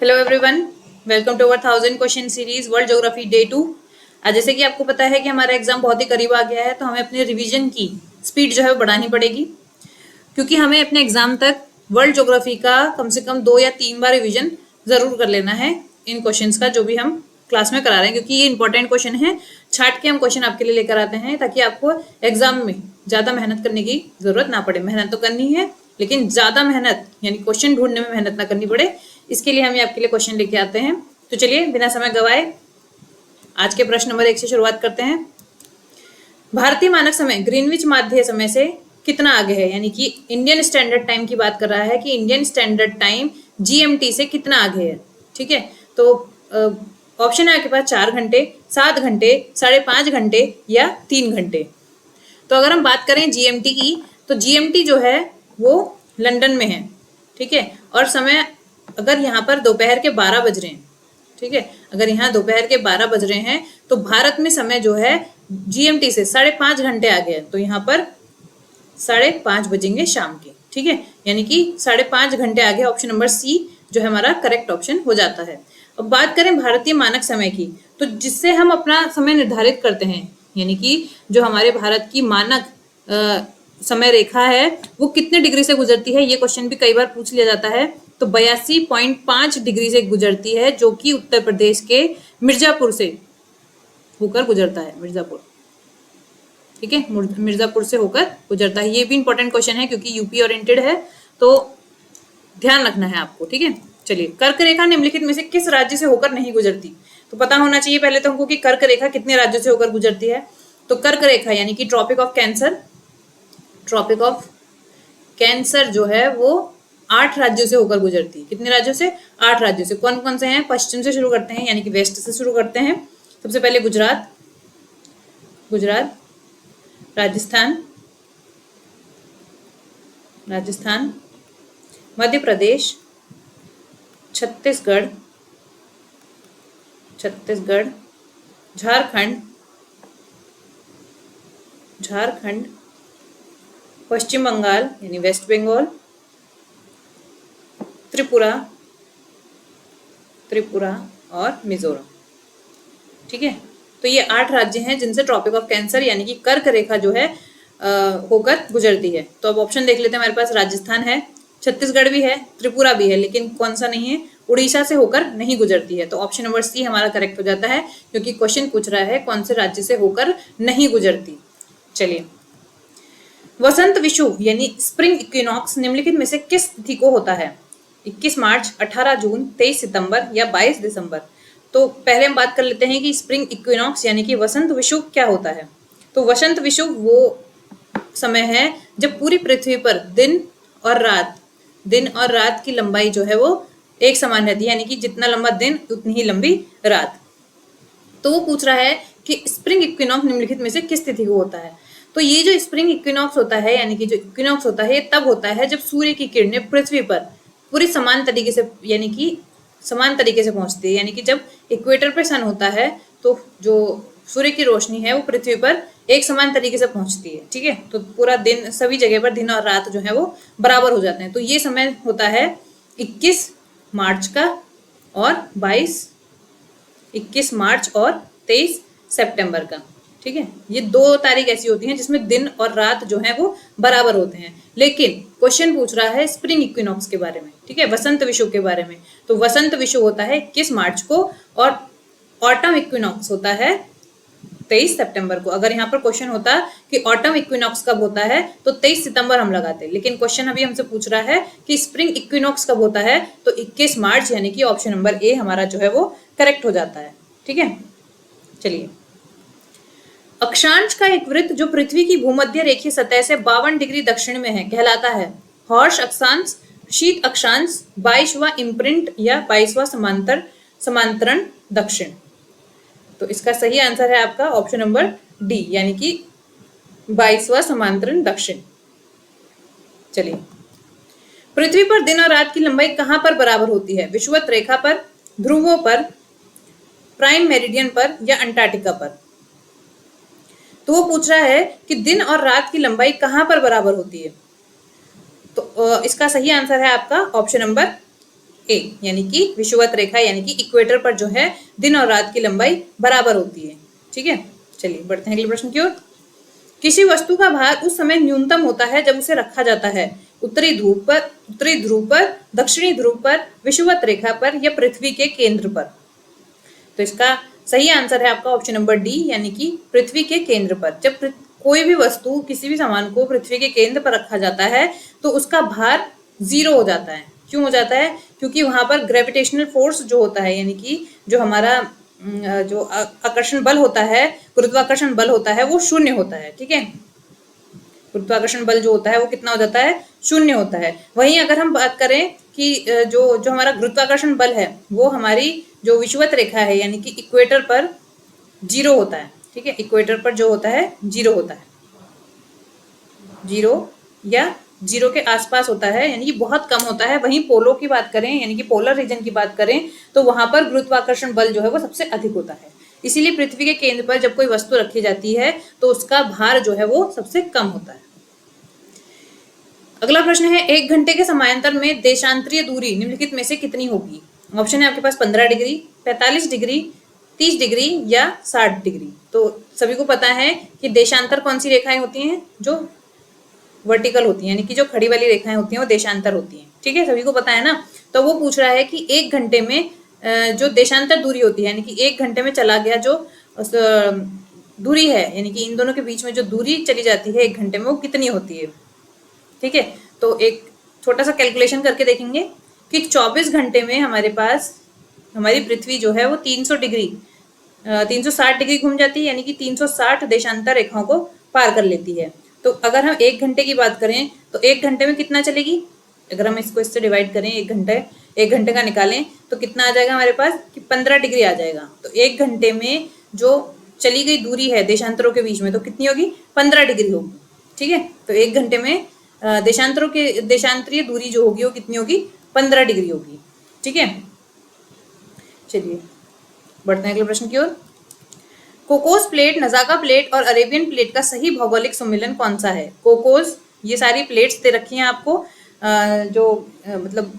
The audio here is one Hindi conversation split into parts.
Hello everyone, welcome to our 1000 question series world geography day 2। आज जैसे कि आपको पता है कि हमारा एग्जाम बहुत ही करीब आ गया है, तो हमें अपने रिवीजन की स्पीड जो है वो बढ़ानी पड़ेगी, क्योंकि हमें अपने एग्जाम तक वर्ल्ड ज्योग्राफी का कम से कम 2 या 3 बार रिवीजन जरूर कर लेना है इन क्वेश्चंस का, जो भी हम क्लास में करा रहे हैं, क्योंकि ये इंपॉर्टेंट क्वेश्चन है। छाट के हम क्वेश्चन आपके लिए लेकर आते हैं ताकि आपको एग्जाम में ज्यादा मेहनत करने की जरूरत ना पड़े। मेहनत तो करनी है, लेकिन ज्यादा मेहनत यानी क्वेश्चन ढूंढने में मेहनत ना करनी पड़े, इसके लिए हम आपके लिए क्वेश्चन लेके आते हैं। तो चलिए बिना समय गवाए आज के प्रश्न नंबर 1 से शुरुआत करते हैं। भारतीय मानक समय ग्रीनविच माध्य समय से कितना आगे है, यानी कि इंडियन स्टैंडर्ड टाइम की बात कर रहा है कि इंडियन स्टैंडर्ड टाइम जीएमटी से कितना आगे है। ठीक है, तो ऑप्शन है आपके पास 4 घंटे, 7 घंटे, 5.5 घंटे या 3 घंटे। तो अगर हम बात करें जीएमटी की, तो जीएमटी जो है वो लंदन में है। ठीक है, और समय अगर यहाँ पर दोपहर के 12 बज रहे हैं, ठीक है, अगर यहाँ दोपहर के 12 बज रहे हैं तो भारत में समय जो है जीएमटी से 5.5 घंटे आगे है, तो यहाँ पर 5:30 बजेंगे शाम के। ठीक है, यानी कि 5.5 घंटे आगे ऑप्शन नंबर सी जो है हमारा करेक्ट ऑप्शन हो जाता है। अब बात करें भारतीय मानक समय की, तो जिससे हम अपना समय निर्धारित करते हैं, यानी कि जो हमारे भारत की मानक समय रेखा है वो कितने डिग्री से गुजरती है, ये क्वेश्चन भी कई बार पूछ लिया जाता है। तो 82.5 डिग्री से गुजरती है, जो कि उत्तर प्रदेश के मिर्जापुर से होकर गुजरता है। मिर्जापुर, ठीक है, मिर्जापुर से होकर गुजरता है। ये भी इंपॉर्टेंट क्वेश्चन है क्योंकि यूपी ओरिएंटेड है, तो ध्यान रखना है आपको। ठीक है, चलिए, कर्क रेखा निम्नलिखित में से किस राज्य से होकर नहीं गुजरती? तो पता होना चाहिए पहले तो हमको कि कर्क रेखा कितने राज्यों से होकर गुजरती है। तो कर्क रेखा यानी कि ट्रॉपिक ऑफ कैंसर जो है वो 8 राज्यों से होकर गुजरती है। कितने राज्यों से? 8 राज्यों से। कौन कौन से हैं? पश्चिम से शुरू करते हैं, यानी कि वेस्ट से शुरू करते हैं। सबसे पहले गुजरात, राजस्थान, मध्य प्रदेश, छत्तीसगढ़, झारखंड, पश्चिम बंगाल यानी वेस्ट बंगाल, त्रिपुरा और मिजोरम। ठीक है, तो ये 8 राज्य हैं जिनसे ट्रॉपिक ऑफ कैंसर यानी कि कर्क रेखा जो है होकर गुजरती है। तो अब ऑप्शन देख लेते हैं। हमारे पास राजस्थान है, छत्तीसगढ़ भी है, त्रिपुरा भी है, लेकिन कौन सा नहीं है? उड़ीसा से होकर नहीं गुजरती है। तो ऑप्शन नंबर सी हमारा करेक्ट हो जाता है, क्योंकि क्वेश्चन पूछ रहा है कौन से राज्य से होकर नहीं गुजरती। चलिए, वसंत विषुव यानी स्प्रिंग इक्विनॉक्स निम्नलिखित में से किस तिथि को होता है? 21 मार्च, 18 जून, 23 सितंबर या 22 दिसंबर। तो पहले हम बात कर लेते हैं कि स्प्रिंग इक्विनॉक्स यानी कि वसंत विषुव क्या होता है। तो वसंत विषुव वो समय है जब पूरी पृथ्वी पर दिन और रात की लंबाई जो है वो एक समान रहती है, यानी कि जितना लंबा दिन उतनी ही लंबी रात। तो वो पूछ रहा है कि स्प्रिंग इक्विनॉक्स निम्नलिखित में से किस तिथि को होता है। तो ये जो स्प्रिंग इक्विनॉक्स होता है, यानी कि जो इक्विनॉक्स होता है, ये तब होता है जब सूर्य की किरणें पृथ्वी पर पूरी समान तरीके से पहुंचती है, यानी कि जब इक्वेटर पर सन होता है तो जो सूर्य की रोशनी है वो पृथ्वी पर एक समान तरीके से पहुंचती है। ठीक है, तो पूरा दिन, सभी जगह पर दिन और रात जो है वो बराबर हो जाते हैं। तो ये समय होता है 21 मार्च का और 21 मार्च और 23 सितंबर का। ठीक है, ये 2 तारीख ऐसी होती हैं जिसमें दिन और रात जो है वो बराबर होते हैं। लेकिन क्वेश्चन पूछ रहा है स्प्रिंग इक्विनॉक्स के बारे में, ठीक है, वसंत विषुव के बारे में। तो वसंत विषुव होता है 21 मार्च को और ऑटम इक्विनॉक्स होता है 23 सितंबर को। अगर यहाँ पर क्वेश्चन होता कि ऑटम इक्विनॉक्स कब होता है तो 23 सितंबर हम लगाते, लेकिन क्वेश्चन अभी हमसे पूछ रहा है कि स्प्रिंग इक्विनॉक्स कब होता है, तो 21 मार्च यानी कि ऑप्शन नंबर ए हमारा जो है वो करेक्ट हो जाता है। ठीक है, चलिए, अक्षांश का एक वृत्त जो पृथ्वी की भूमध्य रेखीय सतह से 52 डिग्री दक्षिण में है कहलाता है हॉर्स अक्षांश, शीत अक्षांश, 22वां इम्प्रिंट या 22वां समांतरण दक्षिण। तो इसका सही आंसर है आपका ऑप्शन नंबर डी, यानी कि 22वां समांतरण दक्षिण। चलिए, पृथ्वी पर दिन और रात की लंबाई कहां पर बराबर होती है? विषुवत रेखा पर, ध्रुवों पर, प्राइम मेरिडियन पर या अंटार्कटिका पर। तो वो पूछ रहा है कि दिन और रात की लंबाई कहां पर बराबर होती है। तो इसका सही आंसर है आपका ऑप्शन नंबर ए, यानी कि विषुवत रेखा यानी कि इक्वेटर पर जो है दिन और रात की लंबाई बराबर होती है। ठीक है, चलिए बढ़ते हैं अगले प्रश्न की ओर। किसी वस्तु का भार उस समय न्यूनतम होता है जब उसे रखा जाता है उत्तरी ध्रुव पर, दक्षिणी ध्रुव पर, विषुवत रेखा पर या पृथ्वी के केंद्र पर। तो इसका सही आंसर है आपका ऑप्शन नंबर डी, यानी कि पृथ्वी के केंद्र पर। जब कोई भी वस्तु, किसी भी सामान को पृथ्वी के केंद्र पर रखा जाता है तो उसका भार 0 हो जाता है। क्यों हो जाता है? क्योंकि वहां पर ग्रेविटेशनल फोर्स जो होता है, यानी कि जो हमारा जो आकर्षण बल होता है, गुरुत्वाकर्षण बल होता है, वो शून्य होता है। ठीक है, गुरुत्वाकर्षण बल जो होता है वो कितना हो जाता है? शून्य होता है। वहीं अगर हम बात करें कि जो हमारा गुरुत्वाकर्षण बल है वो हमारी जो विषुवत रेखा है यानी कि इक्वेटर पर 0 होता है। ठीक है, इक्वेटर पर जो होता है 0 होता है, 0 या 0 के आसपास होता है, यानी कि बहुत कम होता है। वहीं पोलो की बात करें, यानी कि पोलर रीजन की बात करें, तो वहां पर गुरुत्वाकर्षण बल जो है वो सबसे अधिक होता है। इसीलिए पृथ्वी के केंद्र पर जब कोई वस्तु रखी जाती है तो उसका भार जो है वो सबसे कम होता है। अगला प्रश्न है, 1 घंटे के समांतर में देशांतरीय दूरी निम्नलिखित में से कितनी होगी? ऑप्शन है आपके पास 15 डिग्री, 45 डिग्री, 30 डिग्री या 60 डिग्री। तो सभी को पता है कि देशांतर कौन सी रेखाएं होती हैं? जो वर्टिकल होती हैं, यानी कि जो खड़ी वाली रेखाएं होती हैं वो देशांतर होती हैं। ठीक है, सभी को पता है ना। तो वो पूछ रहा है कि 1 घंटे में जो देशांतर दूरी होती है, यानी कि 1 घंटे में चला गया जो दूरी है, यानी कि इन दोनों के बीच में जो दूरी चली जाती है 1 घंटे में, वो कितनी होती है? ठीक है, तो एक छोटा सा कैलकुलेशन करके देखेंगे कि 24 घंटे में हमारे पास हमारी पृथ्वी जो है वो 360 डिग्री घूम जाती है, यानी कि 360 देशांतर रेखाओं को पार कर लेती है। तो अगर हम 1 घंटे की बात करें तो 1 घंटे में कितना चलेगी? अगर हम इसको इससे डिवाइड करें, 1 घंटे का निकालें तो कितना आ जाएगा हमारे पास कि 15 डिग्री आ जाएगा। तो 1 घंटे में जो चली गई दूरी है देशांतरों के बीच में तो कितनी होगी? 15 डिग्री होगी। ठीक है, तो 1 घंटे में देशांतरीय दूरी जो होगी वो कितनी होगी? 15 डिग्री होगी। ठीक है, चलिए बढ़ते हैं अगले प्रश्न की ओर। कोकोस प्लेट, नजाका प्लेट और अरेबियन प्लेट का सही भौगोलिक सम्मिलन कौन सा है? कोकोस, ये सारी प्लेट्स दे रखी हैं आपको, जो मतलब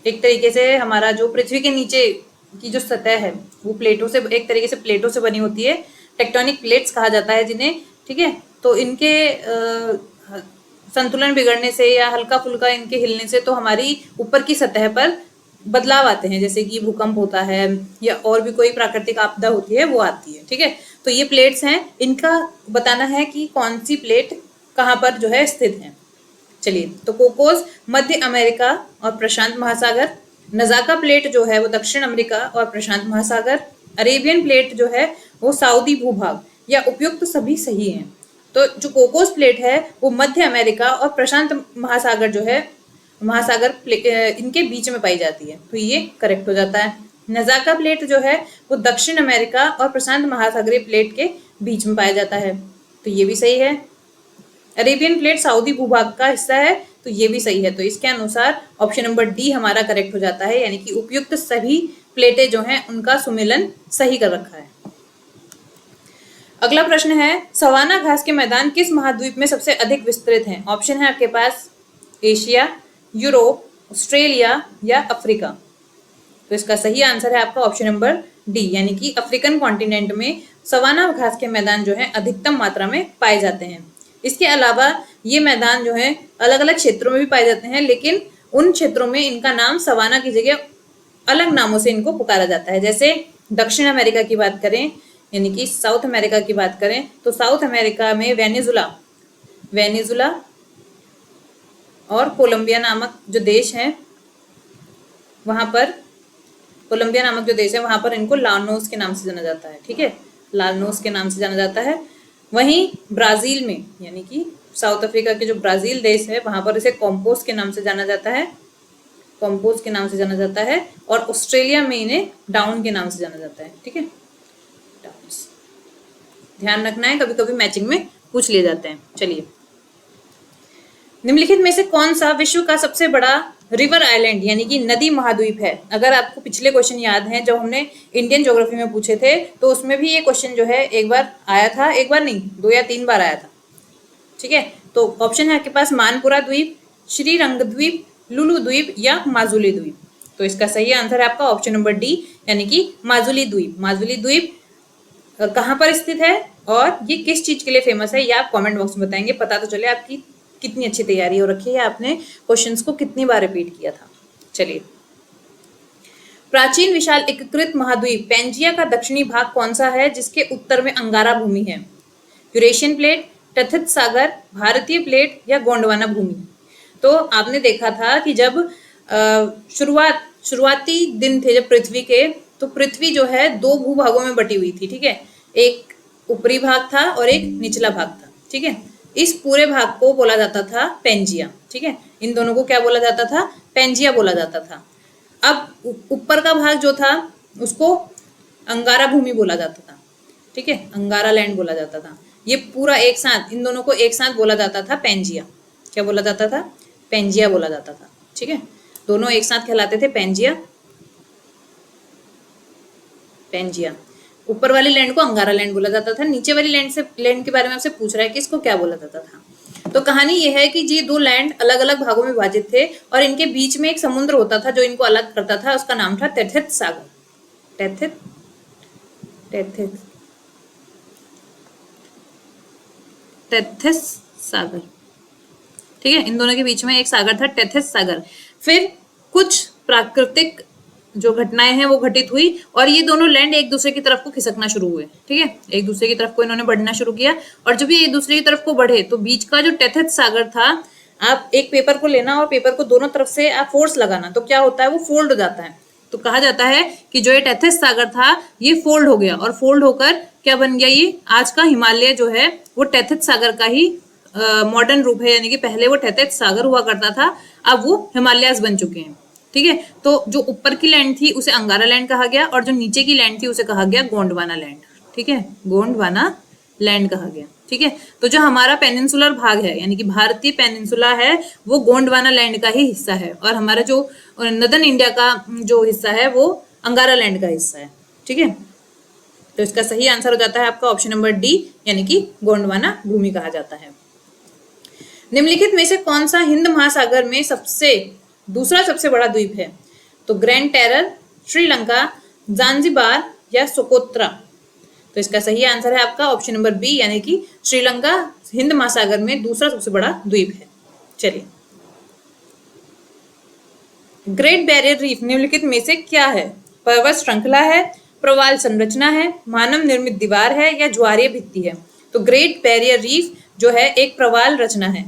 एक तरीके से हमारा जो पृथ्वी के नीचे की जो सतह है वो प्लेटों से, एक तरीके से प्लेटों से बनी होती है। टेक्टोनिक प्लेट्स कहा जाता है जिन्हें। ठीक है, तो इनके संतुलन बिगड़ने से या हल्का फुल्का इनके हिलने से तो हमारी ऊपर की सतह पर बदलाव आते हैं, जैसे कि भूकंप होता है या और भी कोई प्राकृतिक आपदा होती है वो आती है। ठीक है, तो ये प्लेट्स हैं, इनका बताना है कि कौन सी प्लेट कहाँ पर जो है स्थित है। चलिए, तो कोकोस मध्य अमेरिका और प्रशांत महासागर, नजाका प्लेट जो है वो दक्षिण अमेरिका और प्रशांत महासागर, अरेबियन प्लेट जो है वो सऊदी भूभाग या उपयुक्त सभी सही हैं। तो जो कोकोस प्लेट है वो मध्य अमेरिका और प्रशांत महासागर जो है इनके बीच में पाई जाती है, तो ये करेक्ट हो जाता है। नजाका प्लेट जो है वो दक्षिण अमेरिका और प्रशांत महासागरीय प्लेट के बीच में पाया जाता है, तो ये भी सही है। अरेबियन प्लेट सऊदी भूभाग का हिस्सा है, तो ये भी सही है। तो इसके अनुसार ऑप्शन नंबर डी हमारा करेक्ट हो जाता है, यानी कि उपयुक्त सभी प्लेटें जो हैं उनका सुमेलन सही कर रखा है। अगला प्रश्न है, सवाना घास के मैदान किस महाद्वीप में सबसे अधिक विस्तृत हैं? ऑप्शन है आपके पास एशिया, यूरोप, ऑस्ट्रेलिया या अफ्रीका। तो इसका सही आंसर है आपका ऑप्शन नंबर डी, यानी कि अफ्रीकन कॉन्टिनेंट में सवाना घास के मैदान जो है अधिकतम मात्रा में पाए जाते हैं। इसके अलावा ये मैदान जो है अलग अलग क्षेत्रों में भी पाए जाते हैं, लेकिन उन क्षेत्रों में इनका नाम सवाना की जगह अलग नामों से इनको पुकारा जाता है। जैसे दक्षिण अमेरिका की बात करें, यानी कि साउथ अमेरिका की बात करें, तो साउथ अमेरिका में वेनेजुला और कोलंबिया नामक जो देश है, वहां पर कोलंबिया नामक जो देश है वहां पर इनको लानोस के नाम से जाना जाता है। ठीक है, लानोस के नाम से जाना जाता है। वहीं ब्राजील में, यानी कि साउथ अफ्रीका के जो ब्राजील देश है वहां पर इसे कॉम्पोस के नाम से जाना जाता है, कॉम्पोस के नाम से जाना जाता है। और ऑस्ट्रेलिया में इन्हें डाउन के नाम से जाना जाता है। ठीक है, ध्यान रखना है, कभी कभी मैचिंग में पूछ लिए जाते हैं। चलिए, निम्नलिखित में से कौन सा विश्व का सबसे बड़ा रिवर आइलैंड यानी कि नदी महाद्वीप है? अगर आपको पिछले क्वेश्चन याद हैं जब हमने इंडियन ज्योग्राफी में पूछे थे तो उसमें भी ये क्वेश्चन जो है एक बार आया था, एक बार नहीं 2 या 3 बार आया था। ठीक है, तो ऑप्शन है आपके पास मानपुरा द्वीप, श्रीरंग द्वीप, लुलु द्वीप या माजुली द्वीप। तो इसका सही आंसर है आपका ऑप्शन नंबर डी, यानी कि माजुली द्वीप। माजुली द्वीप कहाँ पर स्थित है और ये किस चीज के लिए फेमस है, ये आप कमेंट बॉक्स में बताएंगे, पता तो चले आपकी कितनी अच्छी तैयारी हो रखी है, आपने क्वेश्चंस को कितनी बार रिपीट किया था। चलिए, प्राचीन विशाल एकीकृत महाद्वीप पैंजिया का दक्षिणी भाग कौन सा है जिसके उत्तर में अंगारा भूमि है? यूरेशियन प्लेट, तथित सागर, भारतीय प्लेट या गोंडवाना भूमि? तो आपने देखा था कि जब शुरुआती दिन थे जब पृथ्वी के, तो पृथ्वी जो है दो भूभागों में बटी हुई थी, ठीक है, एक ऊपरी भाग था और एक निचला भाग था, ठीक है। इस पूरे भाग को बोला जाता था पैंजिया, ठीक है, इन दोनों को क्या बोला जाता था? पैंजिया बोला जाता था। अब ऊपर का भाग जो था उसको अंगारा भूमि बोला जाता था, ठीक है, अंगारा लैंड बोला जाता था। ये पूरा एक साथ, इन दोनों को एक साथ बोला जाता था पैंजिया। क्या बोला जाता था? पैंजिया बोला जाता था, ठीक है, दोनों एक साथ कहलाते थे पैंजिया। पैंजिया, ऊपर वाली लैंड को अंगारा लैंड बोला जाता था, नीचे वाली लैंड के बारे में आपसे पूछ रहा है कि इसको क्या बोला जाता था। तो कहानी ये है कि ये दो लैंड अलग अलग भागों में विभाजित थे और इनके बीच में एक समुद्र होता था जो इनको अलग करता था, उसका नाम था तथित सागर। तथित सागर, ठीक है, इन दोनों के बीच में एक सागर था तथित सागर। फिर कुछ प्राकृतिक जो घटनाएं हैं वो घटित हुई और ये दोनों लैंड एक दूसरे की तरफ को खिसकना शुरू हुए, ठीक है, एक दूसरे की तरफ को इन्होंने बढ़ना शुरू किया। और जब ये एक दूसरे की तरफ को बढ़े तो बीच का जो तथित सागर था, आप एक पेपर को लेना और पेपर को दोनों तरफ से आप फोर्स लगाना, तो क्या होता है? वो फोल्ड हो जाता है। तो कहा जाता है कि जो ये तथित सागर था ये फोल्ड हो गया और फोल्ड होकर क्या बन गया? ये आज का हिमालय जो है वो तथित सागर का ही मॉडर्न रूप है, यानी कि पहले वो तथित सागर हुआ करता था, अब वो हिमालयास बन चुके हैं, ठीक है। तो जो ऊपर की लैंड थी उसे अंगारा लैंड कहा गया और जो नीचे की लैंड थी उसे कहा गया गोंडवाना लैंड, ठीक है, गोंडवाना लैंड कहा गया, ठीक है। तो जो हमारा पेनिनसुलर भाग है, यानी कि भारतीय पेनिनसुला है, वो गोंडवाना लैंड का ही हिस्सा है और हमारा जो नदर्न इंडिया का जो हिस्सा है वो अंगारा लैंड का हिस्सा है, ठीक है। तो इसका सही आंसर हो जाता है आपका ऑप्शन नंबर डी, यानी कि गोंडवाना भूमि कहा जाता है। निम्नलिखित में से कौन सा हिंद महासागर में दूसरा सबसे बड़ा द्वीप है? तो ग्रैंड टेरर, श्रीलंका, जांजिबार या सोकोत्रा? तो इसका सही आंसर है आपका ऑप्शन नंबर बी, यानी कि श्रीलंका हिंद महासागर में दूसरा सबसे बड़ा द्वीप है। चलिए, ग्रेट बैरियर रीफ निम्नलिखित में से क्या है? पर्वत श्रृंखला है, प्रवाल संरचना है, मानव निर्मित दीवार है या ज्वारीय भित्ति है? तो ग्रेट बैरियर रीफ जो है एक प्रवाल रचना है,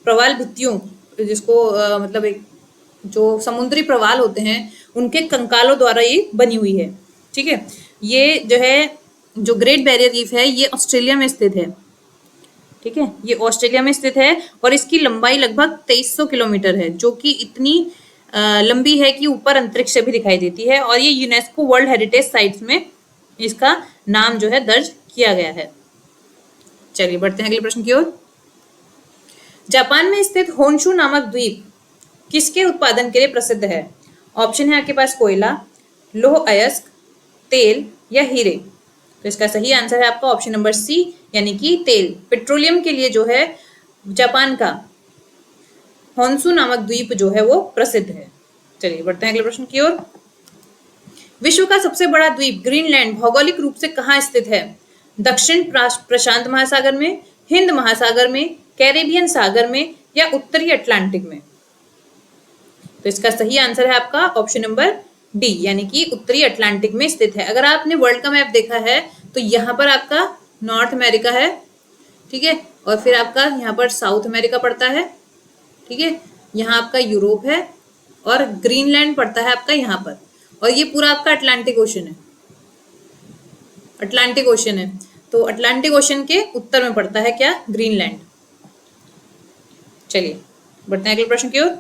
प्रवाल भित्तियों, जिसको मतलब एक जो समुद्री प्रवाल होते हैं उनके कंकालों द्वारा ये बनी हुई है, ठीक है। ये जो है जो ग्रेट बैरियर रीफ है ये ऑस्ट्रेलिया में स्थित है, ठीक है, ये ऑस्ट्रेलिया में स्थित है और इसकी लंबाई लगभग 2300 किलोमीटर है, जो कि इतनी लंबी है कि ऊपर अंतरिक्ष से भी दिखाई देती है और ये यूनेस्को वर्ल्ड हेरिटेज साइट्स में इसका नाम जो है दर्ज किया गया है। चलिए बढ़ते हैं अगले प्रश्न की ओर। जापान में स्थित होन्शु नामक द्वीप किसके उत्पादन के लिए प्रसिद्ध है? ऑप्शन है आपके पास कोयला, लौह अयस्क, तेल या हीरे? तो इसका सही आंसर है आपका ऑप्शन नंबर सी, यानी कि तेल। पेट्रोलियम के लिए जो है जापान का होन्शु नामक द्वीप जो है वो प्रसिद्ध है। चलिए बढ़ते हैं अगले प्रश्न की ओर। विश्व का सबसे बड़ा द्वीप ग्रीनलैंड भौगोलिक रूप से कहाँ स्थित है? दक्षिण प्रशांत महासागर में, हिंद महासागर में, कैरेबियन सागर में या उत्तरी अटलांटिक में? तो इसका सही आंसर है आपका ऑप्शन नंबर डी, यानी कि उत्तरी अटलांटिक में स्थित है। अगर आपने वर्ल्ड का मैप देखा है तो यहाँ पर आपका नॉर्थ अमेरिका है, ठीक है, और फिर आपका यहाँ पर साउथ अमेरिका पड़ता है, ठीक है, यहाँ आपका यूरोप है और ग्रीनलैंड पड़ता है आपका यहाँ पर, और ये पूरा आपका अटलांटिक ओशन है, अटलांटिक ओशन है। तो अटलांटिक ओशन के उत्तर में पड़ता है क्या? ग्रीनलैंड। चलिए बढ़ते हैं अगले प्रश्न की ओर।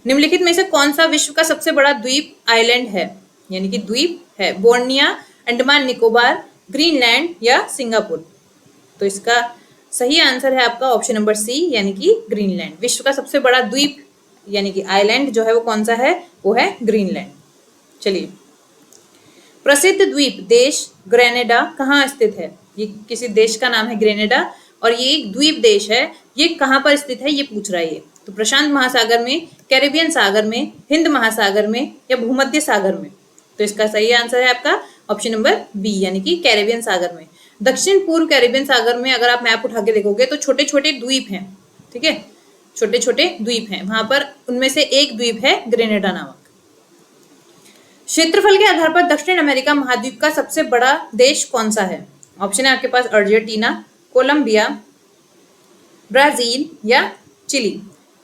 निम्नलिखित में से कौन सा विश्व का सबसे बड़ा द्वीप आइलैंड है, यानी कि द्वीप है? बोर्निया, अंडमान निकोबार, ग्रीनलैंड या सिंगापुर? तो इसका सही आंसर है आपका ऑप्शन नंबर सी, यानी कि ग्रीनलैंड। विश्व का सबसे बड़ा द्वीप यानी कि आइलैंड जो है वो कौन सा है? वो है ग्रीनलैंड। चलिए, प्रसिद्ध द्वीप देश ग्रेनेडा कहाँ स्थित है? ये किसी देश का नाम है ग्रेनेडा और ये एक द्वीप देश है। ये कहाँ पर स्थित है ये पूछ रहा है ये। तो प्रशांत महासागर में, कैरेबियन सागर में, हिंद महासागर में या भूमध्य सागर में? तो इसका सही आंसर है आपका ऑप्शन नंबर बी, यानी कि कैरेबियन सागर में। दक्षिण पूर्व कैरेबियन सागर में अगर आप मैप उठा के देखोगे तो छोटे छोटे द्वीप हैं, ठीक है, छोटे छोटे द्वीप हैं वहां पर। उनमें से एक द्वीप है ग्रेनेडा नामक। क्षेत्रफल के आधार पर दक्षिण अमेरिका महाद्वीप का सबसे बड़ा देश कौन सा है? ऑप्शन है आपके पास अर्जेंटीना, कोलंबिया, ब्राजील या चिली।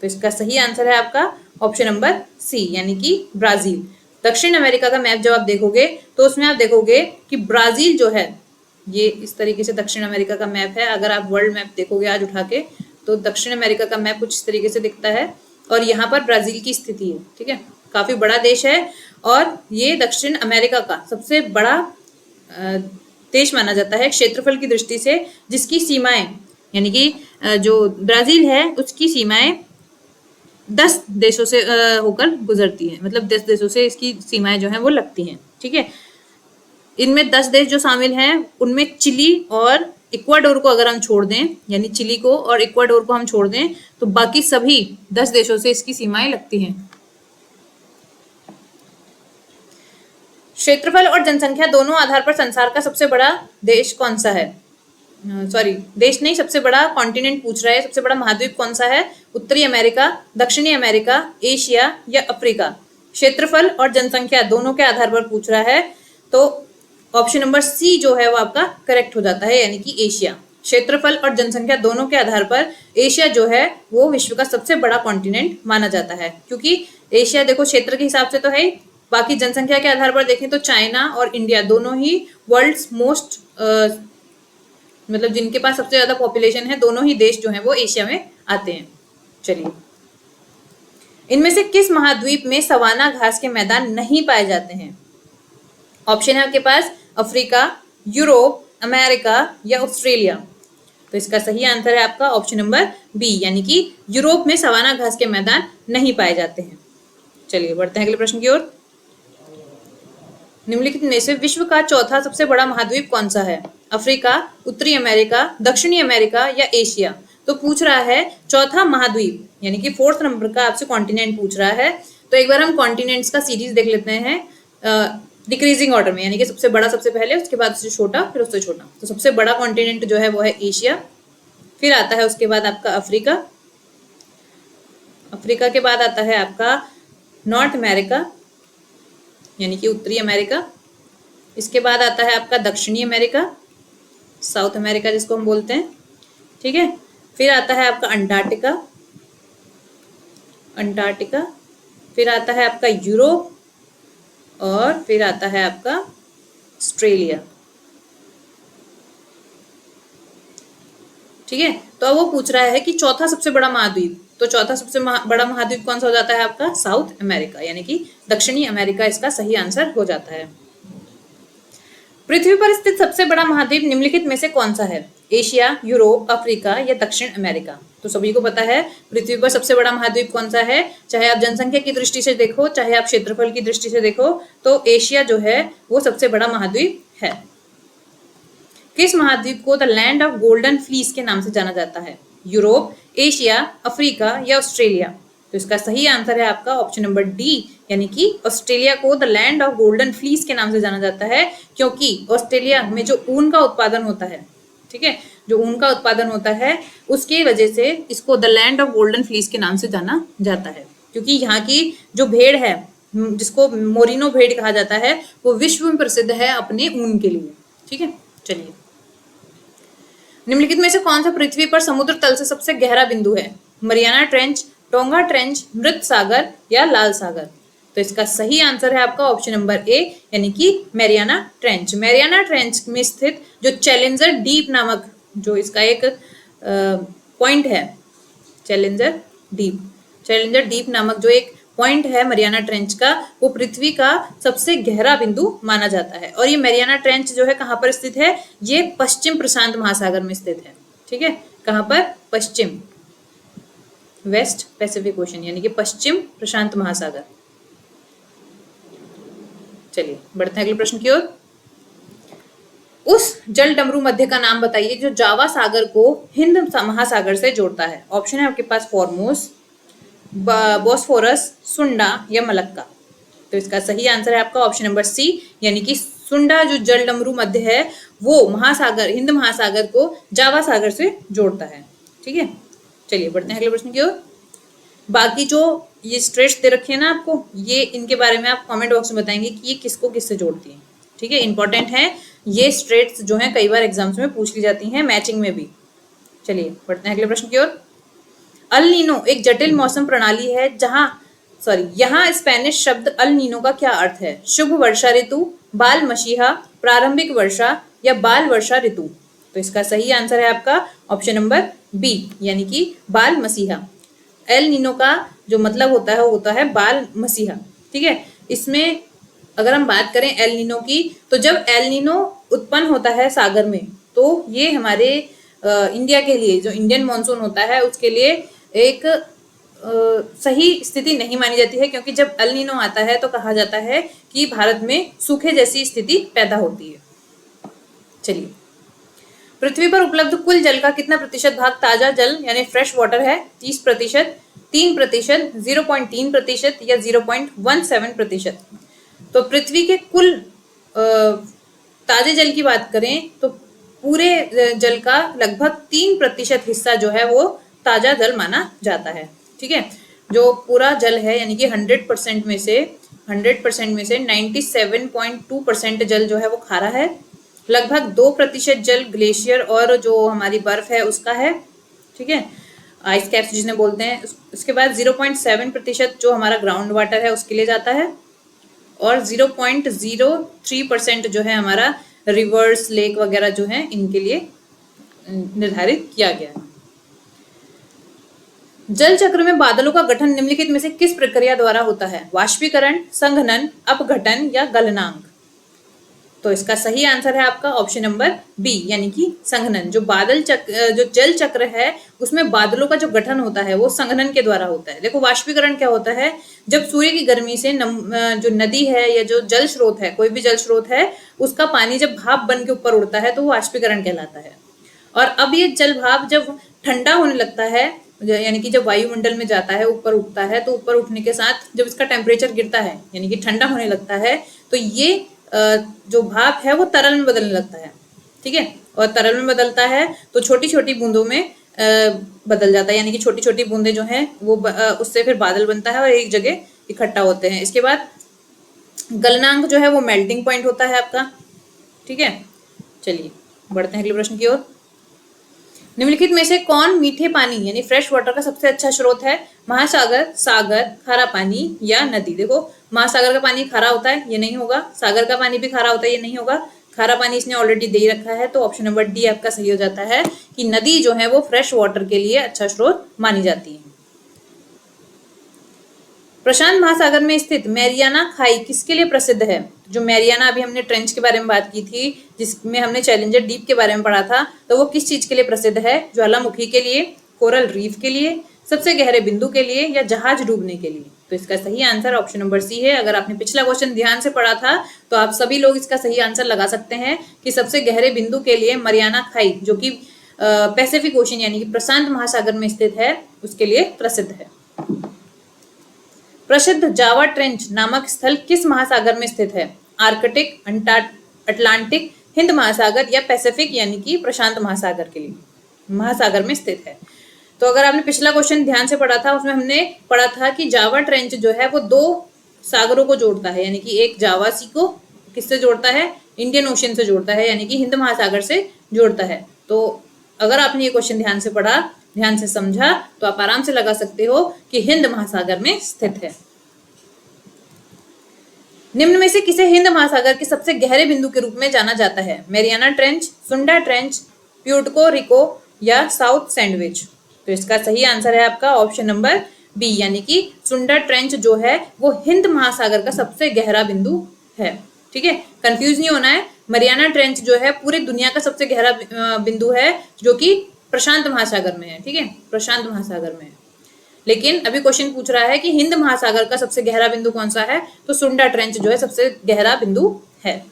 तो इसका सही आंसर है आपका ऑप्शन नंबर सी, यानी कि ब्राजील। दक्षिण अमेरिका का मैप जब आप देखोगे तो उसमें आप देखोगे कि ब्राजील जो है, ये इस तरीके से दक्षिण अमेरिका का मैप है। अगर आप वर्ल्ड मैप देखोगे आज उठा के तो दक्षिण अमेरिका का मैप कुछ इस तरीके से दिखता है और यहाँ पर ब्राजील की स्थिति है, ठीक है। काफी बड़ा देश है और ये दक्षिण अमेरिका का सबसे बड़ा देश माना जाता है क्षेत्रफल की दृष्टि से, जिसकी सीमाएं, यानी कि जो ब्राजील है उसकी सीमाएं 10 देशों से होकर गुजरती है, मतलब 10 देशों से इसकी सीमाएं जो हैं वो लगती हैं, ठीक है। इनमें 10 देश जो शामिल हैं उनमें चिली और इक्वाडोर को अगर हम छोड़ दें, यानी चिली को और इक्वाडोर को हम छोड़ दें, तो बाकी सभी 10 देशों से इसकी सीमाएं लगती हैं। क्षेत्रफल और जनसंख्या दोनों आधार पर संसार का सबसे बड़ा देश कौन सा है? सॉरी, देश नहीं, सबसे बड़ा कॉन्टिनेंट पूछ रहा है। सबसे बड़ा महाद्वीप कौन सा है? उत्तरी अमेरिका, दक्षिणी अमेरिका, एशिया या अफ्रीका? क्षेत्रफल और जनसंख्या दोनों के आधार पर पूछ रहा है, तो ऑप्शन नंबर सी जो है वो आपका करेक्ट हो जाता है, यानी कि एशिया। क्षेत्रफल और जनसंख्या दोनों के आधार पर एशिया जो है वो विश्व का सबसे बड़ा कॉन्टिनेंट माना जाता है, क्योंकि एशिया देखो क्षेत्र के हिसाब से तो है, बाकी जनसंख्या के आधार पर देखें तो चाइना और इंडिया दोनों ही वर्ल्ड्स मोस्ट मतलब जिनके पास सबसे ज्यादा पॉपुलेशन है, दोनों ही देश जो हैं वो एशिया में आते हैं। चलिए, इनमें से किस महाद्वीप में सवाना घास के मैदान नहीं पाए जाते हैं? ऑप्शन है आपके पास अफ्रीका, यूरोप, अमेरिका या ऑस्ट्रेलिया। तो इसका सही आंसर है आपका ऑप्शन नंबर बी, यानी कि यूरोप में सवाना घास के मैदान नहीं पाए जाते हैं। चलिए बढ़ते हैं अगले प्रश्न की ओर। निम्नलिखित में से विश्व का चौथा सबसे बड़ा महाद्वीप कौन सा है? अफ्रीका, उत्तरी अमेरिका, दक्षिणी अमेरिका या एशिया? तो पूछ रहा है चौथा महाद्वीप, यानी कि 4th नंबर का आपसे कॉन्टिनेंट पूछ रहा है। तो एक बार हम कॉन्टिनेंट्स का सीरीज देख लेते हैं डिक्रीजिंग ऑर्डर में, यानी कि सबसे बड़ा सबसे पहले, उसके बाद उससे छोटा, फिर उससे छोटा। तो सबसे बड़ा कॉन्टिनेंट जो है वो है एशिया, फिर आता है उसके बाद आपका अफ्रीका, अफ्रीका के बाद आता है आपका नॉर्थ अमेरिका यानी कि उत्तरी अमेरिका, इसके बाद आता है आपका दक्षिणी अमेरिका, साउथ अमेरिका जिसको हम बोलते हैं, ठीक है। फिर आता है आपका अंटार्कटिका, अंटार्कटिका, फिर आता है आपका यूरोप और फिर आता है आपका ऑस्ट्रेलिया, ठीक है। तो अब वो पूछ रहा है कि चौथा सबसे बड़ा महाद्वीप, तो चौथा सबसे बड़ा महाद्वीप कौन सा हो जाता है आपका? साउथ अमेरिका, यानी कि दक्षिणी अमेरिका इसका सही आंसर हो जाता है। पृथ्वी पर स्थित सबसे बड़ा महाद्वीप निम्नलिखित में से कौन सा है? एशिया, यूरोप, अफ्रीका या दक्षिण अमेरिका? तो सभी को पता है पृथ्वी पर सबसे बड़ा महाद्वीप कौन सा है, चाहे आप जनसंख्या की दृष्टि से देखो, चाहे आप क्षेत्रफल की दृष्टि से देखो, तो एशिया जो है वो सबसे बड़ा महाद्वीप है। किस महाद्वीप को the land of golden fleece के नाम से जाना जाता है? यूरोप, एशिया, अफ्रीका या ऑस्ट्रेलिया? तो इसका सही आंसर है आपका ऑप्शन नंबर डी, यानी कि ऑस्ट्रेलिया को the land of golden fleece के नाम से जाना जाता है, क्योंकि ऑस्ट्रेलिया में जो ऊन का उत्पादन होता है, ठीक है, जो ऊन का उत्पादन होता है उसकी वजह से इसको the land of golden fleece के नाम से जाना जाता है, क्योंकि यहाँ की जो भेड़ है जिसको मोरिनो भेड़ कहा जाता है वो विश्व में प्रसिद्ध है अपने ऊन के लिए, ठीक है। चलिए, निम्नलिखित में से कौन सा पृथ्वी पर समुद्र तल से सबसे गहरा बिंदु है? मरियाना ट्रेंच, टोंगा ट्रेंच, मृत सागर या लाल सागर? तो इसका सही आंसर है आपका ऑप्शन नंबर ए, यानी कि मैरियाना ट्रेंच। मैरियाना ट्रेंच में स्थित जो चैलेंजर डीप नामक जो इसका एक पॉइंट है, चैलेंजर डीप नामक जो एक पॉइंट है मरियाना ट्रेंच का, वो पृथ्वी का सबसे गहरा बिंदु माना जाता है। और ये मरियाना ट्रेंच जो है कहाँ पर स्थित है? ये पश्चिम प्रशांत महासागर में स्थित है, ठीक है। कहाँ पर? पश्चिम, वेस्ट पैसिफिक ओशन, यानी कि पश्चिम प्रशांत महासागर। चलिए बढ़ते हैं अगले प्रश्न की ओर। उस जल डमरू मध्य का नाम बताइए जो जावा सागर को हिंद महासागर से जोड़ता है। ऑप्शन है आपके पास फॉर्मोस, बोस्फोरस, सुंडा या मलक्का। तो इसका सही आंसर है आपका ऑप्शन नंबर सी, यानी कि सुंडा जो जल डमरू मध्य है वो महासागर, हिंद महासागर को जावा सागर से जोड़ता है। ठीक है, चलिए बढ़ते हैं अगले प्रश्न की ओर। बाकी जो ये स्ट्रेट्स दे रखे हैं ना आपको, ये इनके बारे में आप कमेंट बॉक्स में बताएंगे कि ये किसको किससे जोड़ती हैं। ठीक है, इंपॉर्टेंट है ये स्ट्रेट्स जो है, कई बार एग्जाम्स में पूछ ली जाती हैं, मैचिंग में भी। चलिए बढ़ते हैं अगले प्रश्न की ओर। अल नीनो एक जटिल मौसम प्रणाली है यहाँ स्पेनिश शब्द अल नीनो का क्या अर्थ है? शुभ वर्षा ऋतु, बाल मशीहा, प्रारंभिक वर्षा या बाल वर्षा ऋतु। तो इसका सही आंसर है आपका ऑप्शन नंबर बी, यानी कि बाल मसीहा। एल नीनो का जो मतलब होता है वो होता है बाल मसीहा। ठीक है, इसमें अगर हम बात करें एल नीनो की, तो जब एल नीनो उत्पन्न होता है सागर में, तो ये हमारे इंडिया के लिए, जो इंडियन मानसून होता है उसके लिए एक सही स्थिति नहीं मानी जाती है, क्योंकि जब एल नीनो आता है तो कहा जाता है कि भारत में सूखे जैसी स्थिति पैदा होती है। चलिए, पृथ्वी पर उपलब्ध कुल जल का कितना प्रतिशत भाग ताजा जल यानी फ्रेश वाटर है? 30%, 3%, 0.3% या 0.17%। तो पृथ्वी के कुल ताजे जल की बात करें तो पूरे जल का लगभग 3% हिस्सा जो है वो ताजा जल माना जाता है। ठीक है, जो पूरा जल है यानी कि 100% में से 97.2% जल जो है वो खारा है। लगभग 2% जल ग्लेशियर और जो हमारी बर्फ है उसका है। ठीक है, आइस कैप्स जिन्हें बोलते हैं। उसके बाद 0.7% जो हमारा ग्राउंड वाटर है उसके लिए जाता है, और 0.03% जो है हमारा रिवर्स, लेक वगैरह जो है इनके लिए निर्धारित किया गया है। जल चक्र में बादलों का गठन निम्नलिखित में से किस प्रक्रिया द्वारा होता है? वाष्पीकरण, संघनन, अपघटन या गलनांक। तो इसका सही आंसर है आपका ऑप्शन नंबर बी, यानी कि संघनन। जो जल चक्र है उसमें बादलों का जो गठन होता है वो संघनन के द्वारा होता है। देखो, वाष्पीकरण क्या होता है? जब सूर्य की गर्मी से जो नदी है या जो जल स्रोत है, कोई भी जल स्रोत है, उसका पानी जब भाप बन के ऊपर उड़ता है तो वो वाष्पीकरण कहलाता है। और अब ये जल भाप जब ठंडा होने लगता है, यानी कि जब वायुमंडल में जाता है, ऊपर उठता है, तो ऊपर उठने के साथ जब इसका टेम्परेचर गिरता है यानी कि ठंडा होने लगता है, तो ये जो भाप है वो तरल में बदलने लगता है। ठीक है, और तरल में बदलता है तो छोटी छोटी बूंदों में बदल जाता है, यानी कि छोटी छोटी बूंदें जो हैं वो उससे फिर बादल बनता है और एक जगह इकट्ठा होते हैं। इसके बाद गलनांक जो है वो मेल्टिंग पॉइंट होता है आपका। ठीक है, चलिए बढ़ते हैं अगले प्रश्न की ओर। निम्नलिखित में से कौन मीठे पानी यानी फ्रेश वाटर का सबसे अच्छा स्रोत है? महासागर, सागर, खारा पानी या नदी। देखो, महासागर का पानी खारा होता है, ये नहीं होगा। सागर का पानी भी खारा होता है, ये नहीं होगा। खारा पानी इसने ऑलरेडी दे रखा है, तो ऑप्शन नंबर डी आपका सही हो जाता है कि नदी जो है वो फ्रेश वाटर के लिए अच्छा स्रोत मानी जाती है। प्रशांत महासागर में स्थित मैरियाना खाई किसके लिए प्रसिद्ध है? जो मैरियाना, अभी हमने ट्रेंच के बारे में बात की थी, जिसमें हमने चैलेंजर डीप के बारे में पढ़ा था, तो वो किस चीज के लिए प्रसिद्ध है? ज्वालामुखी के लिए, कोरल रीफ के लिए, सबसे गहरे बिंदु के लिए या जहाज डूबने के लिए। तो इसका सही आंसर ऑप्शन नंबर सी है। अगर आपने पिछला क्वेश्चन ध्यान से पढ़ा था तो आप सभी लोग इसका सही आंसर लगा सकते हैं कि सबसे गहरे बिंदु के लिए मरियाना खाई, जो कि पैसिफिक ओशन यानी कि प्रशांत महासागर में स्थित है, उसके लिए प्रसिद्ध है। प्रसिद्ध जावा ट्रेंच नामक स्थल किस महासागर में स्थित है? आर्कटिक, अटलांटिक, हिंद महासागर या पैसिफिक यानी कि प्रशांत महासागर के लिए महासागर में स्थित है। तो अगर आपने पिछला क्वेश्चन ध्यान से पढ़ा था, उसमें हमने पढ़ा था कि जावा ट्रेंच जो है वो दो सागरों को जोड़ता है, यानी कि एक जावा सी को किससे जोड़ता है? इंडियन ओशन से जोड़ता है, यानी कि हिंद महासागर से जोड़ता है। तो अगर आपने ये क्वेश्चन ध्यान से पढ़ा, ध्यान से समझा, तो आप आराम से लगा सकते हो कि हिंद महासागर में स्थित है। निम्न में से किसे हिंद महासागर के सबसे गहरे बिंदु के रूप में जाना जाता है? मैरियाना ट्रेंच, सुंडा ट्रेंच, प्यूर्टको रिको या साउथ सैंडविच। तो इसका सही आंसर है आपका ऑप्शन नंबर बी, यानी कि सुंडा ट्रेंच जो है वो हिंद महासागर का सबसे गहरा बिंदु है। ठीक है, कंफ्यूज नहीं होना है। मरियाना ट्रेंच जो है पूरी दुनिया का सबसे गहरा बिंदु है, जो कि प्रशांत महासागर में है। ठीक है, प्रशांत महासागर में है। लेकिन अभी क्वेश्चन पूछ रहा है कि हिंद महासागर का सबसे गहरा बिंदु कौन सा है, तो सुंडा ट्रेंच जो है सबसे गहरा बिंदु है।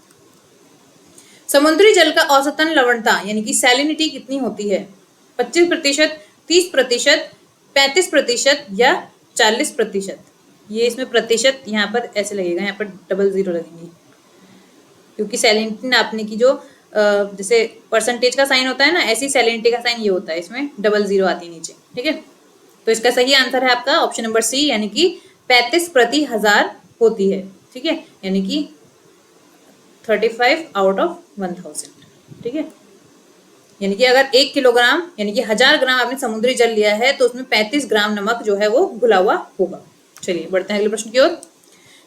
समुद्री जल का औसतन लवणता यानी कि सैलिनिटी कितनी होती है? 25%, 30%, 35% या 40%। ये इसमें प्रतिशत यहाँ पर ऐसे लगेगा, यहाँ पर डबल जीरो लगेंगे, क्योंकि सैलिनिटी नापने की जो जैसे परसेंटेज का साइन होता है ना, ऐसी सैलिनिटी का साइन ये होता है, इसमें डबल जीरो आती है नीचे। ठीक है, तो इसका सही आंसर है आपका ऑप्शन नंबर सी, यानी कि 35/1000 होती है। ठीक है, यानी कि 35/1000। ठीक है, यानी कि अगर 1 किलोग्राम यानी कि 1000 ग्राम आपने समुद्री जल लिया है तो उसमें 35 ग्राम नमक जो है वो घुला हुआ होगा। चलिए बढ़ते हैं अगले प्रश्न की ओर।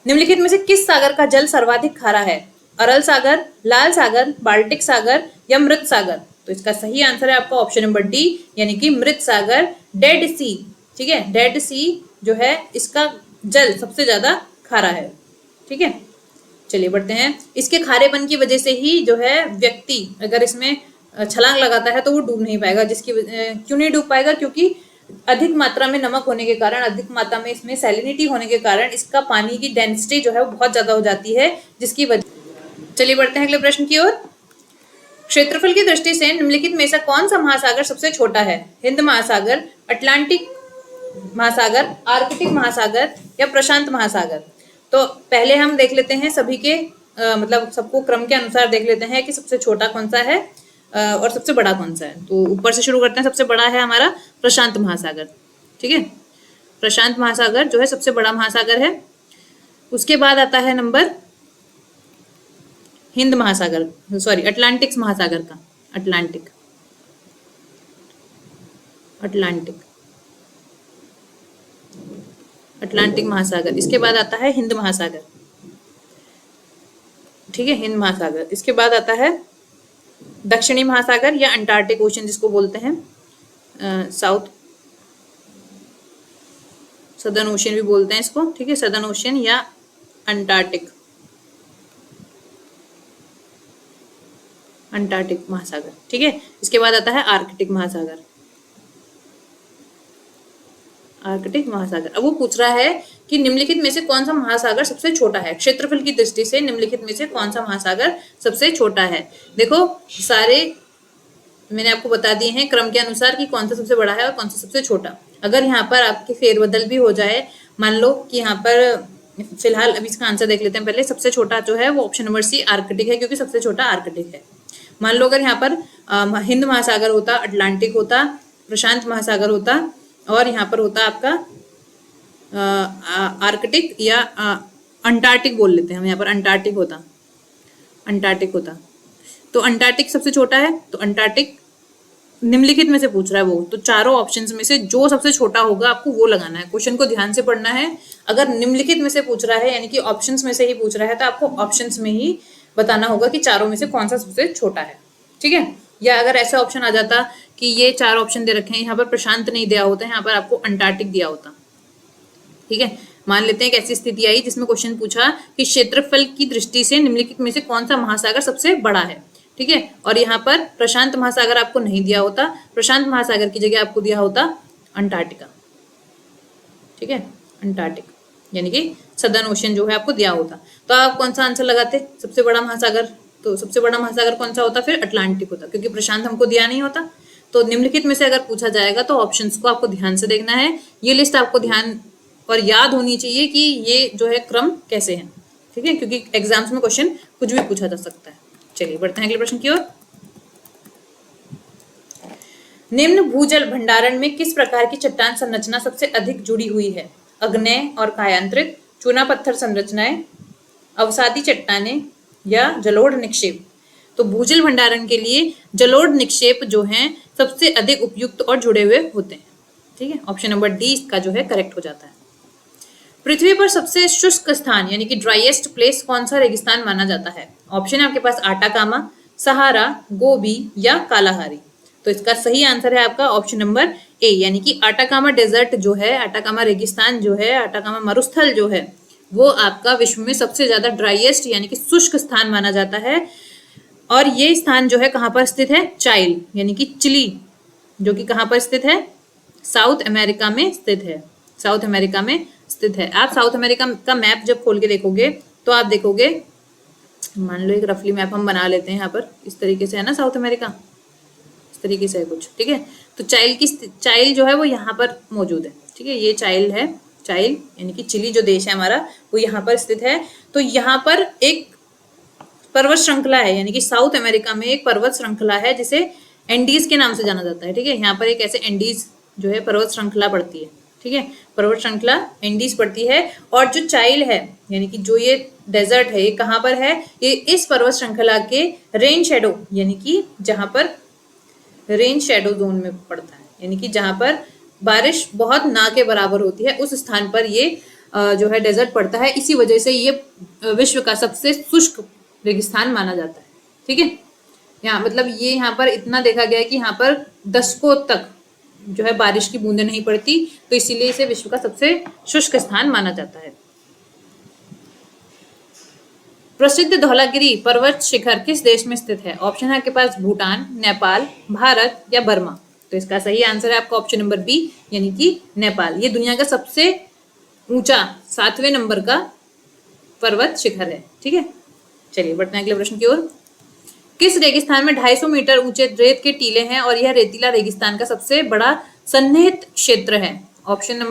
निम्नलिखित में से किस सागर का जल सर्वाधिक खारा है? अरल सागर, लाल सागर, बाल्टिक सागर या मृत सागर? तो इसका सही आंसर है आपका ऑप्शन नंबर डी, यानी कि मृत सागर, डेड सी। ठीक है, डेड सी जो है इसका जल सबसे ज्यादा खारा है। ठीक है, चलिए बढ़ते हैं। इसके खारेपन की वजह से ही जो है व्यक्ति अगर इसमें छलांग लगाता है तो वो डूब नहीं पाएगा। क्यों नहीं डूब पाएगा? क्योंकि अधिक मात्रा में नमक होने के कारण, अधिक मात्रा में इसमें सैलिनिटी होने के कारण इसका पानी की डेंसिटी जो है वो बहुत ज्यादा हो जाती है, जिसकी वजह। चलिए बढ़ते हैं अगले प्रश्न की ओर। क्षेत्रफल की दृष्टि से निम्नलिखित में से कौन सा महासागर सबसे छोटा है? हिंद महासागर, अटलांटिक महासागर, आर्कटिक महासागर या प्रशांत महासागर? तो पहले हम देख लेते हैं सभी के मतलब सबको क्रम के अनुसार देख लेते हैं कि सबसे छोटा कौन सा है और सबसे बड़ा कौन सा है। तो ऊपर से शुरू करते हैं। सबसे बड़ा है हमारा प्रशांत महासागर। ठीक है, प्रशांत महासागर जो है सबसे बड़ा महासागर है। उसके बाद आता है नंबर हिंद महासागर, सॉरी अटलांटिक महासागर का, अटलांटिक महासागर। इसके बाद आता है हिंद महासागर। ठीक है, हिंद महासागर। इसके बाद आता है दक्षिणी महासागर या अंटार्कटिक ओशन जिसको बोलते हैं, सदर्न ओशन भी बोलते हैं इसको। ठीक है, सदर्न ओशन या अंटार्कटिक महासागर। ठीक है, इसके बाद आता है आर्कटिक महासागर। अब वो पूछ रहा है कि निम्नलिखित में से कौन सा महासागर सबसे छोटा है? क्षेत्रफल की दृष्टि से निम्नलिखित में से कौन सा महासागर सबसे छोटा है? देखो सारे मैंने आपको बता दिए हैं क्रम के अनुसार कि कौन सा सबसे बड़ा है और कौन सा सबसे छोटा। अगर यहाँ पर आपके फेरबदल भी हो जाए, मान लो कि यहाँ पर फिलहाल अभी इसका आंसर देख लेते हैं पहले। सबसे छोटा जो है वो ऑप्शन नंबर सी आर्कटिक है, क्योंकि सबसे छोटा आर्कटिक है। मान लो अगर यहाँ पर हिंद महासागर होता, अटलांटिक होता, प्रशांत महासागर होता और यहाँ पर होता आपका आर्कटिक या अंटार्कटिक बोल लेते हैं हम, यहाँ पर अंटार्कटिक होता तो अंटार्कटिक सबसे छोटा है। तो अंटार्कटिक निम्नलिखित में से पूछ रहा है वो, तो चारों ऑप्शंस में से जो सबसे छोटा होगा आपको वो लगाना है। क्वेश्चन को ध्यान से पढ़ना है। अगर निम्नलिखित में से पूछ रहा है यानी कि ऑप्शंस में से ही पूछ रहा है तो आपको ऑप्शंस में ही बताना होगा कि चारों में से कौन सा सबसे छोटा है। ठीक है, या अगर ऐसा ऑप्शन आ जाता कि ये चार ऑप्शन दे रखे हैं, यहाँ पर प्रशांत नहीं दिया होता, यहाँ पर आपको अंटार्कटिक दिया होता। ठीक है, मान लेते हैं एक ऐसी स्थिति आई जिसमें क्वेश्चन पूछा कि क्षेत्रफल की दृष्टि से निम्नलिखित में से कौन सा महासागर सबसे बड़ा है। ठीक है, और यहाँ पर प्रशांत महासागर आपको नहीं दिया होता, प्रशांत महासागर की जगह आपको दिया होता अंटार्कटिका। ठीक है, अंटार्कटिक यानी कि सदर्न ओशन जो है आपको दिया होता, तो आप कौन सा आंसर लगाते? सबसे बड़ा महासागर। तो सबसे बड़ा महासागर कौन सा होता? फिर अटलांटिक होता, क्योंकि प्रशांत हमको दिया नहीं होता। तो निम्नलिखित में से अगर पूछा जाएगा तो ऑप्शंस को आपको ध्यान से देखना है। ये लिस्ट आपको ध्यान और याद होनी चाहिए कि ये जो है क्रम कैसे है। ठीक है, क्योंकि एग्जाम्स में क्वेश्चन कुछ भी पूछा जा सकता है। चलिए बढ़ते हैं अगले प्रश्न की ओर। निम्न भूजल भंडारण में किस प्रकार की चट्टान संरचना सबसे अधिक जुड़ी हुई है? अग्नेय और कायांतरित, चूना पत्थर संरचनाएं, अवसादी चट्टानें या जलोढ़ निक्षेप? तो भूजल भंडारण के लिए जलोढ़ निक्षेप जो हैं सबसे अधिक उपयुक्त और जुड़े हुए होते हैं। ठीक है, ऑप्शन नंबर डी इसका जो है करेक्ट हो जाता है। पृथ्वी पर सबसे शुष्क स्थान यानी कि ड्राइएस्ट प्लेस कौन सा रेगिस्तान माना जाता है? ऑप्शन है आपके पास आटाकामा, सहारा, गोबी या कालाहारी। तो इसका सही आंसर है आपका ऑप्शन नंबर ए, यानी कि आटाकामा डेजर्ट जो है, आटाकामा रेगिस्तान जो है, आटाकामा मरुस्थल जो है वो आपका विश्व में सबसे ज्यादा ड्राइएस्ट यानी कि शुष्क स्थान माना जाता है। और ये स्थान जो है कहाँ पर स्थित है? चाइल यानी कि चिली, जो कि कहाँ पर स्थित है? साउथ अमेरिका में स्थित है। साउथ अमेरिका में स्थित है। आप साउथ अमेरिका का मैप जब खोल के देखोगे तो आप देखोगे, मान लो एक रफली मैप हम बना लेते हैं यहाँ पर, इस तरीके से है ना साउथ अमेरिका, इस तरीके से है कुछ। ठीक है, तो चाइल जो है वो यहाँ पर मौजूद है। ठीक है, ये चाइल है चाइल यानी कि चिली जो देश है हमारा वो यहाँ पर स्थित है। तो यहाँ पर एक पर्वत श्रृंखला है, यानी कि साउथ अमेरिका में एक पर्वत श्रृंखला है जिसे एंडीज के नाम से जाना जाता है। ठीक है, यहाँ पर एक ऐसे एंडीज जो है पर्वत श्रृंखला पड़ती है। ठीक है, पर्वत श्रृंखला एंडीज पड़ती है। और जो चाइल है यानी कि जो ये डेजर्ट है ये कहाँ पर है, ये इस पर्वत श्रृंखला के रेन शेडो यानी कि जहां पर रेन शेडो जोन में पड़ता है, यानी कि जहां पर बारिश बहुत ना के बराबर होती है उस स्थान पर ये जो है डेजर्ट पड़ता है। इसी वजह से ये विश्व का सबसे शुष्क रेगिस्तान माना जाता है। ठीक है, यहाँ मतलब ये यहाँ पर इतना देखा गया है कि यहाँ पर दशकों तक जो है बारिश की बूंदें नहीं पड़ती, तो इसीलिए इसे विश्व का सबसे शुष्क स्थान माना जाता है। प्रसिद्ध धौलागिरी पर्वत शिखर किस देश में स्थित है? ऑप्शन है आपके पास भूटान, नेपाल, भारत या बर्मा। तो इसका सही आंसर है आपका ऑप्शन नंबर बी यानी कि नेपाल। ये दुनिया का सबसे ऊंचा 7वें नंबर का पर्वत शिखर है। ठीक है, चलिए बढ़ते हैं अगले प्रश्न की ओर। किस रेगिस्तान में 250 मीटर ऊंचे रेत के टीले हैं और यह रेतीला रेगिस्तान का सबसे बड़ा सन्निहित क्षेत्र है? ऑप्शन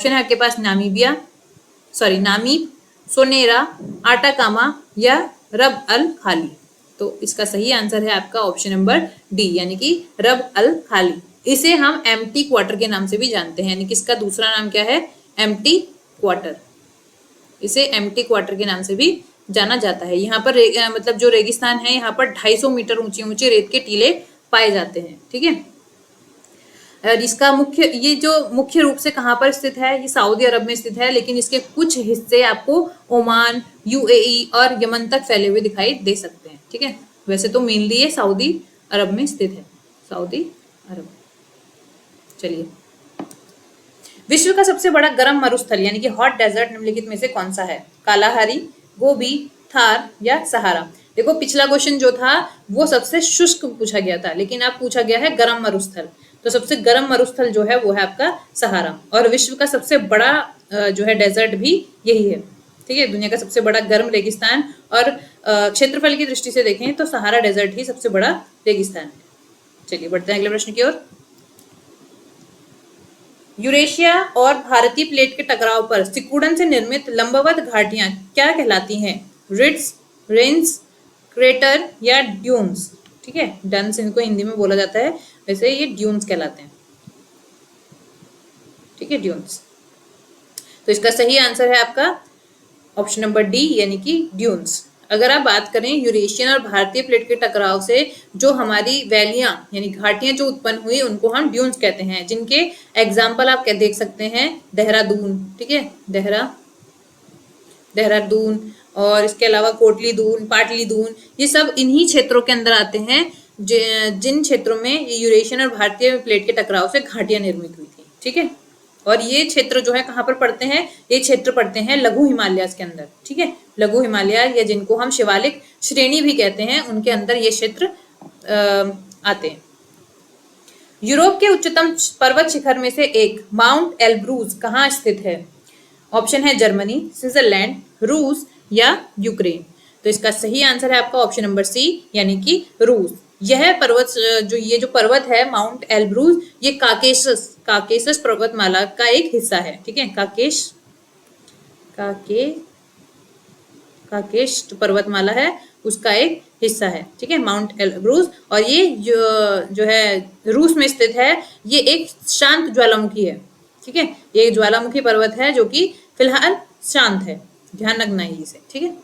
है आपके पास नामीब, सोनेरा, आटाकामा या रब अल खाली। तो इसका सही आंसर है आपका ऑप्शन नंबर डी यानी कि रब अल खाली। इसे हम एम्प्टी क्वार्टर के नाम से भी जानते हैं, यानी कि इसका दूसरा नाम क्या है? Empty quarter. इसे एम्प्टी क्वार्टर के नाम से भी जाना जाता है। यहाँ पर मतलब जो रेगिस्तान है यहाँ पर 250 मीटर ऊंचे ऊंचे रेत के टीले पाए जाते हैं। ठीक है, इसका मुख्य रूप से कहाँ पर स्थित है? ये सऊदी अरब में स्थित है, लेकिन इसके कुछ हिस्से आपको ओमान, यूएई और यमन तक फैले हुए दिखाई दे सकते हैं। ठीक है, वैसे तो मेनली ये सऊदी अरब में स्थित है, सऊदी अरब। चलिए, विश्व का सबसे बड़ा गर्म मरुस्थल यानी कि हॉट डेजर्ट निम्नलिखित में से कौन सा है? कालाहारी, गोबी, थार या सहारा। देखो पिछला क्वेश्चन जो था वो सबसे शुष्क पूछा गया था, लेकिन अब पूछा गया है गर्म मरुस्थल। तो सबसे गर्म मरुस्थल जो है वो है आपका सहारा। और विश्व का सबसे बड़ा जो है डेजर्ट भी यही है। ठीक है, दुनिया का सबसे बड़ा गर्म रेगिस्तान और क्षेत्रफल की दृष्टि से देखें तो सहारा डेजर्ट ही सबसे बड़ा रेगिस्तान है। चलिए बढ़ते हैं अगले प्रश्न की ओर। यूरेशिया और भारतीय प्लेट के टकराव पर सिकुड़न से निर्मित लंबवत घाटियां क्या कहलाती हैं? रिड्स, रेंज, क्रेटर या ड्यून्स। ठीक है, डंस इनको हिंदी में बोला जाता है, वैसे ये ड्यून्स कहलाते हैं। ठीक है, ड्यून्स। तो इसका सही आंसर है आपका ऑप्शन नंबर डी यानी कि ड्यून्स। अगर आप बात करें यूरेशियन और भारतीय प्लेट के टकराव से जो हमारी वैलियां यानी घाटियां जो उत्पन्न हुई उनको हम ड्यून्स कहते हैं, जिनके एग्जाम्पल आप देख सकते हैं देहरादून। ठीक है, देहरादून और इसके अलावा कोटली दून, पाटली दून, ये सब इन्हीं क्षेत्रों के अंदर आते हैं जिन क्षेत्रों में यूरेशियन और भारतीय प्लेट के टकराव से घाटियां निर्मित हुई थी। ठीक है, और ये क्षेत्र जो है कहाँ पर पड़ते हैं? ये क्षेत्र पड़ते हैं लघु हिमालयाज के अंदर। ठीक है, लघु हिमालय या जिनको हम शिवालिक श्रेणी भी कहते हैं उनके अंदर ये क्षेत्र आते हैं। यूरोप के उच्चतम पर्वत शिखर में से एक माउंट एल्ब्रूज कहाँ स्थित है? ऑप्शन है जर्मनी, स्विट्जरलैंड, रूस या यूक्रेन। तो इसका सही आंसर है आपका ऑप्शन नंबर सी यानी कि रूस। यह पर्वत जो पर्वत है माउंट एल्ब्रूज, ये काकेशस पर्वतमाला का एक हिस्सा है। ठीक है, काकेश पर्वतमाला है उसका एक हिस्सा है। ठीक है, माउंट एल्ब्रूज। और ये जो है रूस में स्थित है, ये एक शांत ज्वालामुखी है। ठीक है, ये एक ज्वालामुखी पर्वत है जो कि फिलहाल शांत है, ध्यान रखना है इसे। ठीक है,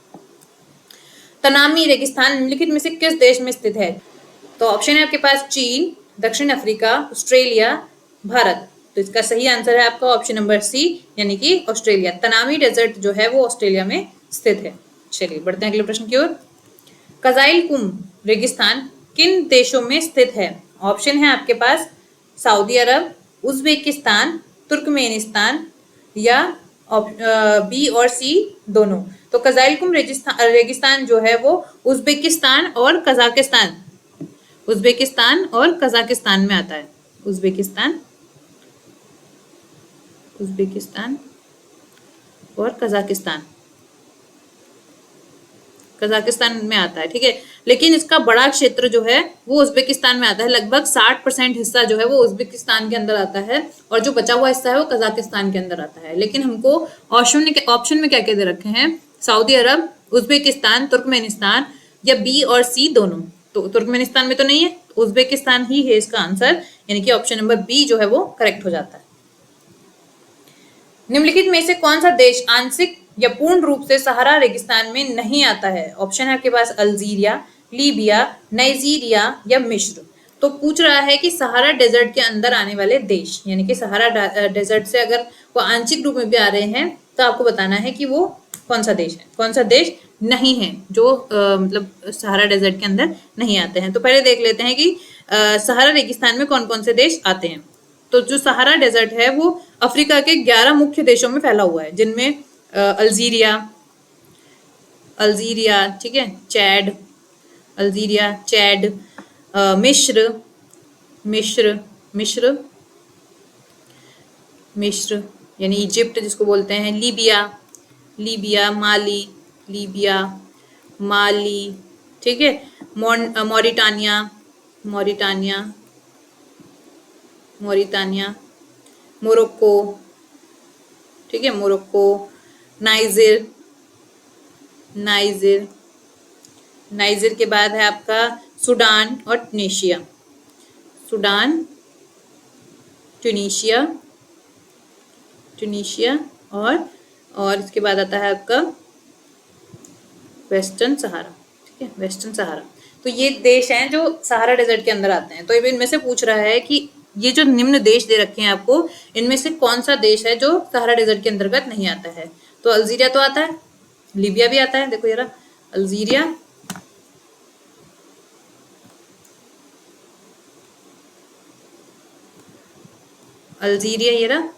तनामी रेगिस्तान निम्नलिखित में से किस देश में स्थित है? तो ऑप्शन है आपके पास चीन, दक्षिण अफ्रीका, ऑस्ट्रेलिया, भारत। तो इसका सही आंसर है आपका ऑप्शन नंबर सी यानी कि ऑस्ट्रेलिया। तनामी डेजर्ट जो है वो ऑस्ट्रेलिया में स्थित है। चलिए बढ़ते हैं अगले प्रश्न की ओर। कजाइलकुम रेगिस्तान किन देशों में स्थित है? ऑप्शन है आपके पास सऊदी अरब, उज्बेकिस्तान, तुर्कमेनिस्तान या बी और सी दोनों। तो कजाइलकुम रेगिस्तान जो है वो उज्बेकिस्तान और कजाकिस्तान में आता है। उज्बेकिस्तान और कजाकिस्तान कजाकिस्तान में आता है, ठीक है। लेकिन इसका बड़ा क्षेत्र जो है वो उज्बेकिस्तान में आता है, लगभग 60% हिस्सा जो है वो उज्बेकिस्तान के अंदर आता है, और जो बचा हुआ हिस्सा है वो कजाकिस्तान के अंदर आता है। लेकिन हमको ऑप्शन में क्या क्या दे रखे हैं, सऊदी अरब, उज्बेकिस्तान, तुर्कमेनिस्तान, या बी और सी दोनों। तो तुर्कमेनिस्तान में तो नहीं है, उज्बेकिस्तान ही है इसका आंसर, यानी कि ऑप्शन नंबर बी जो है वो करेक्ट हो जाता है। निम्नलिखित में से कौन सा देश आंशिक या पूर्ण रूप से सहारा रेगिस्तान में नहीं आता है? ऑप्शन है आपके पास अल्जीरिया, लीबिया, नाइजीरिया या मिस्र। तो पूछ रहा है कि सहारा डेजर्ट के अंदर आने वाले देश, यानी कि सहारा डेजर्ट से अगर वो आंशिक रूप में भी आ रहे हैं तो आपको बताना है कि वो कौन सा देश है, कौन सा देश नहीं है जो मतलब सहारा डेजर्ट के अंदर नहीं आते हैं। तो पहले देख लेते हैं कि सहारा रेगिस्तान में कौन कौन से देश आते हैं। तो जो सहारा डेजर्ट है वो अफ्रीका के 11 मुख्य देशों में फैला हुआ है, जिनमें अल्जीरिया, ठीक है, चैड, मिस्र मिस्र मिस्र मिस्र यानी इजिप्ट जिसको बोलते हैं, लीबिया, माली, ठीक है, मोरिटानिया, मोरक्को, ठीक है, नाइजर के बाद है आपका सूडान और ट्यूनीशिया और इसके बाद आता है आपका वेस्टर्न सहारा, ठीक है, वेस्टर्न सहारा। तो ये देश हैं जो सहारा डेजर्ट के अंदर आते हैं। तो इनमें से पूछ रहा है कि ये जो निम्न देश दे रखे हैं आपको, इनमें से कौन सा देश है जो सहारा डेजर्ट के अंतर्गत नहीं आता है? तो अल्जीरिया तो आता है, लीबिया भी आता है, देखो जरा, अल्जीरिया, ये रहा,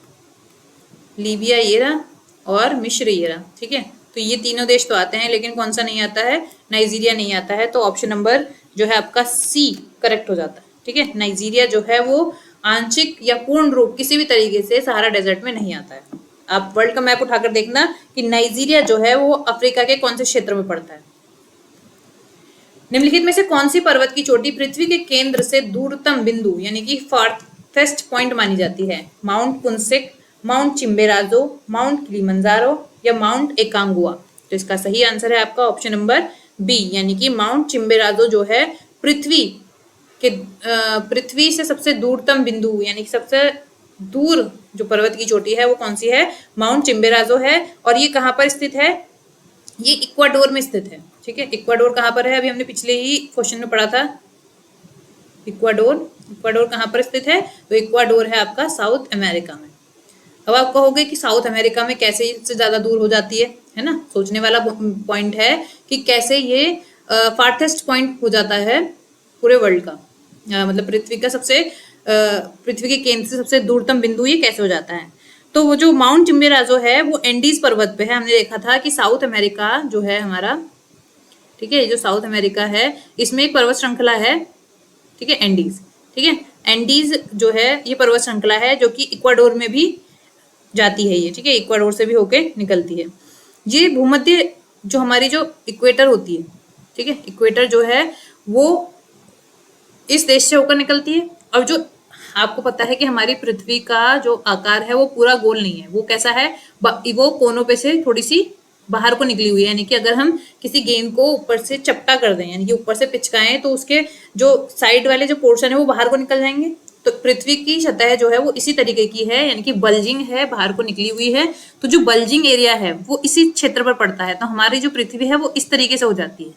लीबिया ये रहा, और मिस्र ये रहा, ठीक है। तो ये तीनों देश तो आते हैं, लेकिन कौन सा नहीं आता है? नाइजीरिया नहीं आता है। तो ऑप्शन नंबर जो है आपका सी करेक्ट हो जाता है, ठीक है। नाइजीरिया जो है वो आंशिक या पूर्ण रूप किसी भी तरीके से सहारा डेजर्ट में नहीं आता है। आप वर्ल्ड का मैप उठाकर देखना कि नाइजीरिया जो है वो अफ्रीका के कौन से क्षेत्र में पड़ता है। निम्नलिखित में से कौन सी पर्वत की चोटी पृथ्वी के केंद्र से दूरतम बिंदु यानी कि फार्थेस्ट पॉइंट मानी जाती है? माउंट पुंसिक, माउंट चिम्बेराजो, माउंट किलिमंजारो या माउंट एकांगुआ। तो इसका सही आंसर है आपका ऑप्शन नंबर बी, यानी कि माउंट चिम्बेराजो जो है पृथ्वी से सबसे दूरतम बिंदु यानी कि सबसे दूर जो पर्वत की चोटी है वो कौन सी है? माउंट चिम्बेराजो है। और ये कहाँ पर स्थित है? ये इक्वाडोर में स्थित है, ठीक है। इक्वाडोर कहाँ पर है? अभी हमने पिछले ही क्वेश्चन में पढ़ा था। इक्वाडोर कहाँ पर स्थित है? तो इक्वाडोर है आपका साउथ अमेरिका में। अब आप कहोगे कि साउथ अमेरिका में कैसे इससे ज्यादा दूर हो जाती है ना? सोचने वाला पॉइंट है कि कैसे ये फार्थेस्ट पॉइंट हो जाता है पूरे वर्ल्ड का, मतलब पृथ्वी के केंद्र से सबसे दूरतम बिंदु ये कैसे हो जाता है? तो वो जो माउंट चिम्बेराजो है वो एंडीज पर्वत पे है। हमने देखा था कि साउथ अमेरिका जो है हमारा, ठीक है, जो साउथ अमेरिका है इसमें एक पर्वत श्रृंखला है, ठीक है, एंडीज, ठीक है। एंडीज जो है ये पर्वत श्रृंखला है जो कि इक्वाडोर में भी जाती है, ये, ठीक है, इक्वाडोर से भी होके निकलती है। ये भूमध्य जो हमारी जो इक्वेटर होती है, ठीक है, इक्वेटर जो है वो इस देश से होकर निकलती है। और जो आपको पता है कि हमारी पृथ्वी का जो आकार है वो पूरा गोल नहीं है, वो कैसा है? वो कोनों पे से थोड़ी सी बाहर को निकली हुई है। यानी कि अगर हम किसी गेंद को ऊपर से चपटा कर दें, यानी कि ऊपर से पिचकाएं, तो उसके जो साइड वाले जो पोर्शन है वो बाहर को निकल जाएंगे। तो पृथ्वी की सतह जो है वो इसी तरीके की है, यानी कि बल्जिंग है, बाहर को निकली हुई है। तो जो बल्जिंग एरिया है वो इसी क्षेत्र पर पड़ता है। तो हमारी जो पृथ्वी है वो इस तरीके से हो जाती है।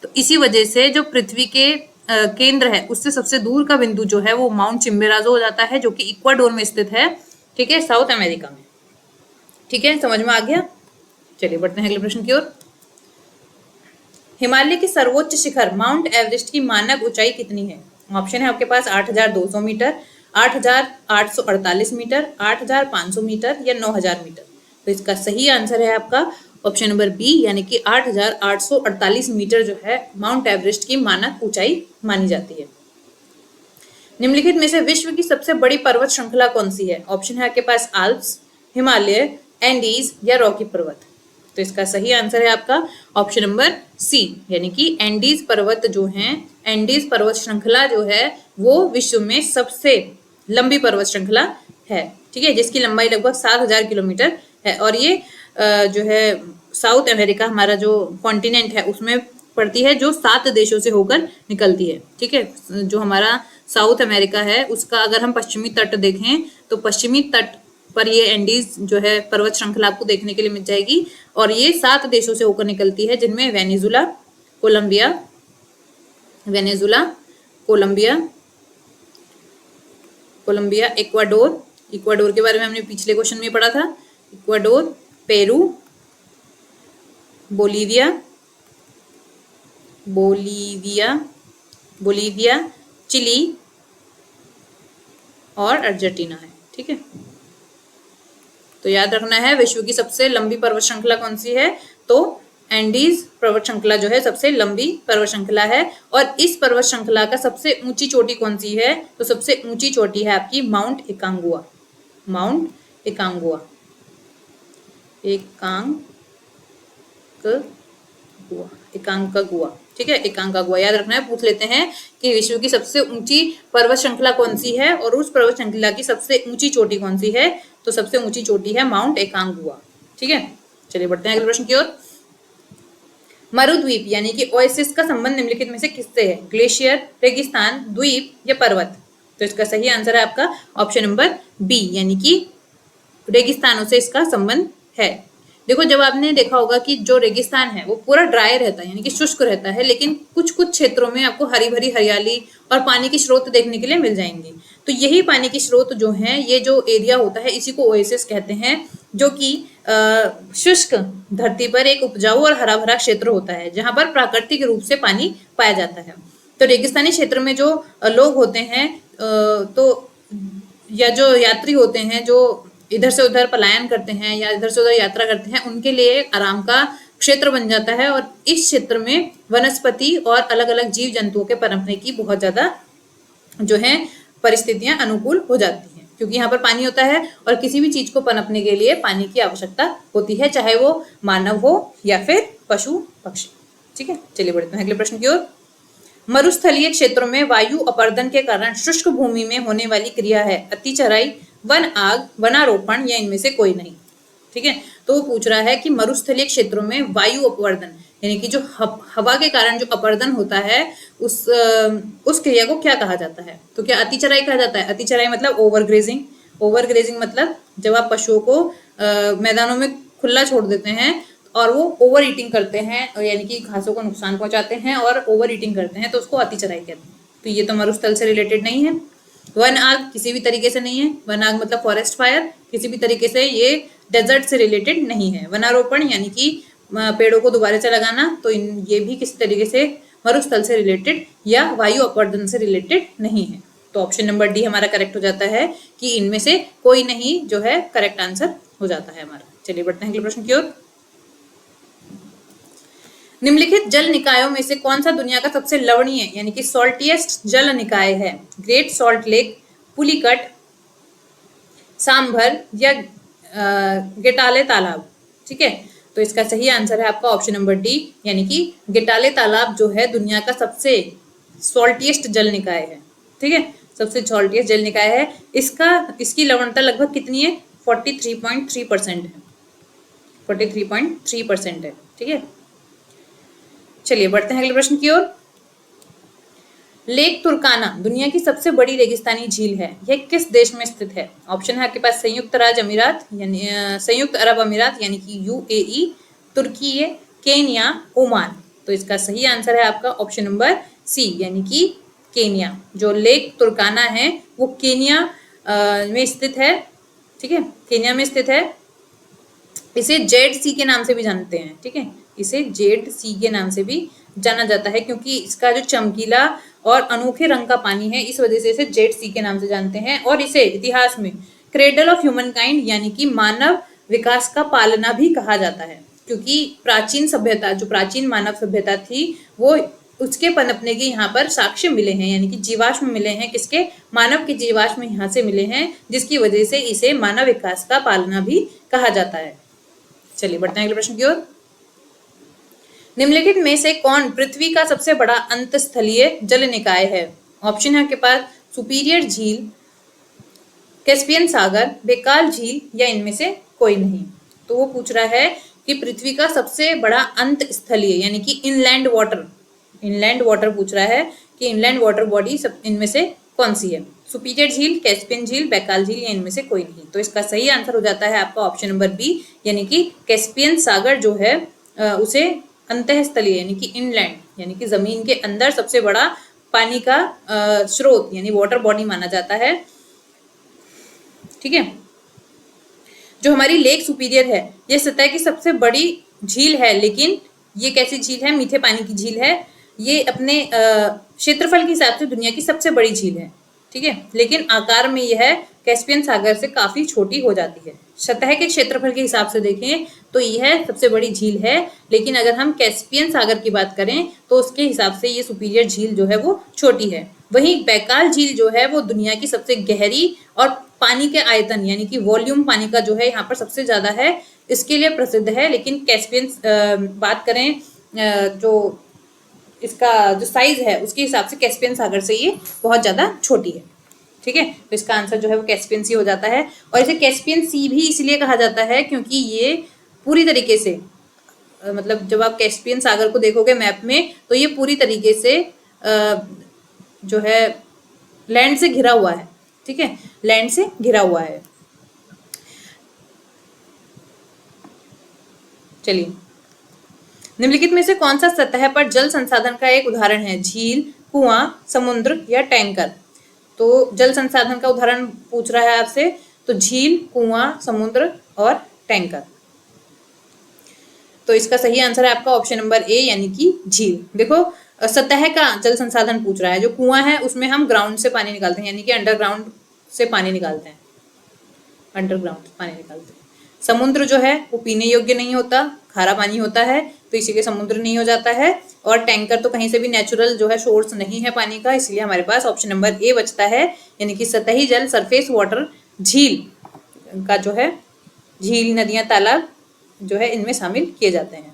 तो इसी वजह से जो पृथ्वी के केंद्र है उससे सबसे दूर का बिंदु जो है वो माउंट चिम्बेराजो हो जाता है, जो कि इक्वाडोर में स्थित है, ठीक है, साउथ अमेरिका में। ठीक है, समझ में आ गया? चलिए बढ़ते हैं अगले प्रश्न की ओर। हिमालय की सर्वोच्च शिखर माउंट एवरेस्ट की मानक ऊंचाई कितनी है? ऑप्शन है आपके पास 8,200 मीटर, 8,848 मीटर, 8,500 मीटर या 9,000 मीटर। तो इसका सही आंसर है आपका ऑप्शन नंबर बी, यानी कि 8,848 मीटर जो है माउंट एवरेस्ट की मानक ऊंचाई मानी जाती है। निम्नलिखित में से विश्व की सबसे बड़ी पर्वत श्रृंखला कौन सी है? ऑप्शन है आपके पास आल्प्स, हिमालय, एंडीज या रॉकी पर्वत। तो इसका सही आंसर है आपका ऑप्शन नंबर सी, यानी कि एंडीज पर्वत जो हैं, एंडीज पर्वत श्रृंखला जो है वो विश्व में सबसे लंबी पर्वत श्रृंखला है, ठीक है, जिसकी लंबाई लगभग 7,000 किलोमीटर है। और ये जो है साउथ अमेरिका हमारा जो कॉन्टिनेंट है उसमें पड़ती है, जो 7 देशों से होकर निकलती है, ठीक है। जो हमारा साउथ अमेरिका है उसका अगर हम पश्चिमी तट देखें तो पश्चिमी तट पर ये एंडीज जो है पर्वत श्रृंखला आपको देखने के लिए मिल जाएगी, और ये 7 देशों से होकर निकलती है, जिनमें वेनेजुला, कोलंबिया, इक्वाडोर के बारे में हमने पिछले क्वेश्चन में पढ़ा था, इक्वाडोर, पेरू, बोलीविया, चिली और अर्जेंटीना है, ठीक है। तो याद रखना है विश्व की सबसे लंबी पर्वत श्रृंखला कौन सी है, तो एंडीज पर्वत श्रृंखला जो है सबसे लंबी पर्वत श्रृंखला है। और इस पर्वत श्रृंखला का सबसे ऊंची चोटी कौन सी है, तो सबसे ऊंची चोटी है आपकी माउंट एकांगुआ, एकांकागुआ, ठीक है, एकांकागुआ याद रखना है। पूछ लेते हैं कि विश्व की सबसे ऊंची पर्वत श्रृंखला कौन सी है और उस पर्वत श्रृंखला की सबसे ऊंची चोटी कौन सी है, तो सबसे ऊंची चोटी है माउंट एकांगुआ, ठीक है। चलिए बढ़ते हैं अगले प्रश्न की ओर। मरुद्वीप यानी कि ओएसिस का संबंध निम्नलिखित में से किससे है, ग्लेशियर, रेगिस्तान, द्वीप या पर्वत, तो इसका सही आंसर है आपका ऑप्शन नंबर बी, यानी कि रेगिस्तानों से इसका संबंध है। देखो जब आपने देखा होगा कि जो रेगिस्तान है वो पूरा ड्राई रहता है, यानी कि शुष्क रहता है, लेकिन कुछ कुछ क्षेत्रों में आपको हरी भरी हरियाली और पानी के स्रोत देखने के लिए मिल जाएंगे। तो यही पानी के स्रोत जो हैं, ये जो एरिया होता है इसी को ओएसिस कहते हैं, जो कि शुष्क धरती पर एक उपजाऊ और हरा भरा क्षेत्र होता है जहां पर प्राकृतिक रूप से पानी पाया जाता है। तो रेगिस्तानी क्षेत्र में जो लोग होते हैं तो या जो यात्री होते हैं जो इधर से उधर पलायन करते हैं या इधर से उधर यात्रा करते हैं, उनके लिए आराम का क्षेत्र बन जाता है। और इस क्षेत्र में वनस्पति और अलग अलग जीव जंतुओं के पनपने की बहुत ज्यादा जो है परिस्थितियां अनुकूल हो जाती हैं, क्योंकि यहाँ पर पानी होता है और किसी भी चीज को पनपने के लिए पानी की आवश्यकता होती है, चाहे वो मानव हो या फिर पशु पक्षी, ठीक है। चलिए बढ़ते हैं अगले प्रश्न की ओर। मरुस्थलीय क्षेत्रों में वायु अपर्दन के कारण शुष्क भूमि में होने वाली क्रिया है अतिचराई, वन आग, वनारोपण या इनमें से कोई नहीं, ठीक है। तो वो पूछ रहा है कि मरुस्थलीय क्षेत्रों में वायु अपवर्दन यानी कि जो हवा के कारण जो अपवर्दन होता है उस क्रिया को क्या कहा जाता है, तो क्या अतिचराई कहा जाता है। अतिचराई मतलब ओवरग्रेजिंग मतलब जब आप पशुओं को मैदानों में खुला छोड़ देते हैं और वो ओवर ईटिंग करते हैं, यानी कि घासों को नुकसान पहुंचाते हैं और ओवर ईटिंग करते हैं, तो उसको अतिचराई कहते हैं। तो ये तो मरुस्थल से रिलेटेड नहीं है। वन आग किसी भी तरीके से नहीं है, वन आग मतलब फॉरेस्ट फायर, किसी भी तरीके से ये डेजर्ट से रिलेटेड नहीं है। वनारोपण यानी कि पेड़ों को दोबारा से लगाना, तो ये भी किसी तरीके से मरुस्थल से रिलेटेड या वायु अपवर्दन से रिलेटेड नहीं है। तो ऑप्शन नंबर डी हमारा करेक्ट हो जाता है कि इनमें से कोई नहीं जो है करेक्ट आंसर हो जाता है हमारा। चलिए बढ़ते हैं अगले प्रश्न की ओर। निम्नलिखित जल निकायों में से कौन सा दुनिया का सबसे लवणीय यानी कि सॉल्टिएस्ट जल निकाय है, great salt lake, Pulicat, sambar या गेटाले तालाब, ठीक है। तो इसका सही आंसर है आपका ऑप्शन नंबर डी, यानी कि गेटाले तालाब जो है दुनिया का सबसे सॉल्टिएस्ट जल निकाय है, ठीक है, सबसे सॉल्टिएस्ट जल निकाय है। इसकी लवणता लगभग कितनी है, 43.3% है, 43.3% है, ठीक है। चलिए बढ़ते हैं अगले प्रश्न की ओर। लेक तुर्काना दुनिया की सबसे बड़ी रेगिस्तानी झील है, यह किस देश में स्थित है। ऑप्शन है आपके पास संयुक्त अरब अमीरात यानी कि यूएई, तुर्की, केन्या, ओमान। तो इसका सही आंसर है आपका ऑप्शन नंबर सी, यानी कि केन्या। जो लेक तुर्काना है वो केन्या में स्थित है, ठीक है, केन्या में स्थित है। इसे जेड सी के नाम से भी जानते हैं, ठीक है, इसे जेड सी के नाम से भी जाना जाता है, क्योंकि इसका जो चमकीला और अनोखे रंग का पानी है, इस वजह से इसे जेड सी के नाम से जानते हैं। और इसे इतिहास में क्रेडल ऑफ ह्यूमन काइंड यानी कि मानव विकास का पालना भी कहा जाता है, क्योंकि प्राचीन सभ्यता जो प्राचीन मानव सभ्यता थी वो उसके पनपने के यहाँ पर साक्ष्य मिले हैं, यानी कि जीवाश्म मिले हैं, किसके, मानव के जीवाश्म यहाँ से मिले हैं, जिसकी वजह से इसे मानव विकास का पालना भी कहा जाता है। चलिए बढ़ते हैं अगले प्रश्न की ओर। निम्नलिखित में से कौन पृथ्वी का सबसे बड़ा अंतस्थलीय जल निकाय है? ऑप्शन है आपके पास सुपीरियर झील, कैस्पियन सागर, बेकाल झील या इनमें से कोई नहीं। तो वो पूछ रहा है कि पृथ्वी का सबसे बड़ा अंत स्थलीय यानी कि इनलैंड वाटर पूछ रहा है कि इनलैंड वाटर बॉडी सब इनमें से कौन सी है? सुपीरियर झील, कैस्पियन झील, बेकाल झील या इनमें से कोई नहीं। तो इसका सही आंसर हो जाता है आपका ऑप्शन नंबर बी, यानी कि कैस्पियन सागर जो है उसे अंतःस्थलीय यानी कि इनलैंड यानी कि जमीन के अंदर सबसे बड़ा पानी का स्रोत यानी वाटर बॉडी माना जाता है। ठीक है, जो हमारी लेक सुपीरियर है ये सतह की सबसे बड़ी झील है, लेकिन ये कैसी झील है? मीठे पानी की झील है। ये अपने क्षेत्रफल के हिसाब से दुनिया की सबसे बड़ी झील है। ठीक है, लेकिन आकार में यह कैस्पियन सागर से काफी छोटी हो जाती है। सतह के क्षेत्रफल के हिसाब से देखें तो यह सबसे बड़ी झील है, लेकिन अगर हम कैस्पियन सागर की बात करें तो उसके हिसाब से ये सुपीरियर झील जो है वो छोटी है। वहीं बैकाल झील जो है वो दुनिया की सबसे गहरी और पानी के आयतन यानी कि वॉल्यूम पानी का जो है यहाँ पर सबसे ज्यादा है, इसके लिए प्रसिद्ध है। लेकिन कैस्पियन बात करें जो इसका जो साइज है उसके हिसाब से कैस्पियन सागर से ये बहुत ज्यादा छोटी है। ठीक है, तो इसका आंसर जो है वो कैस्पियन सी हो जाता है। और इसे कैस्पियन सी भी इसलिए कहा जाता है क्योंकि ये पूरी तरीके से मतलब जब आप कैस्पियन सागर को देखोगे मैप में तो ये पूरी तरीके से जो है लैंड से घिरा हुआ है। ठीक है, लैंड से घिरा हुआ है। चलिए, निम्नलिखित में से कौन सा सतह पर जल संसाधन का एक उदाहरण है? झील, कुआं, समुद्र या टैंकर? तो जल संसाधन का उदाहरण पूछ रहा है आपसे, तो झील, कुआं, समुद्र और टैंकर। तो इसका सही आंसर है आपका ऑप्शन नंबर ए यानी कि झील। देखो, सतह का जल संसाधन पूछ रहा है। जो कुआं है उसमें हम ग्राउंड से पानी निकालते हैं यानी कि अंडरग्राउंड से पानी निकालते हैं, अंडरग्राउंड पानी निकालते हैं। समुद्र जो है वो पीने योग्य नहीं होता, खारा पानी होता है, तो इसीलिए समुद्र नहीं हो जाता है। और टैंकर तो कहीं से भी नेचुरल जो है सोर्स नहीं है पानी का, इसलिए हमारे पास ऑप्शन नंबर ए बचता है यानी कि सतही जल, सरफेस वाटर। झील का जो है झील, नदियां, तालाब जो है इनमें शामिल किए जाते हैं।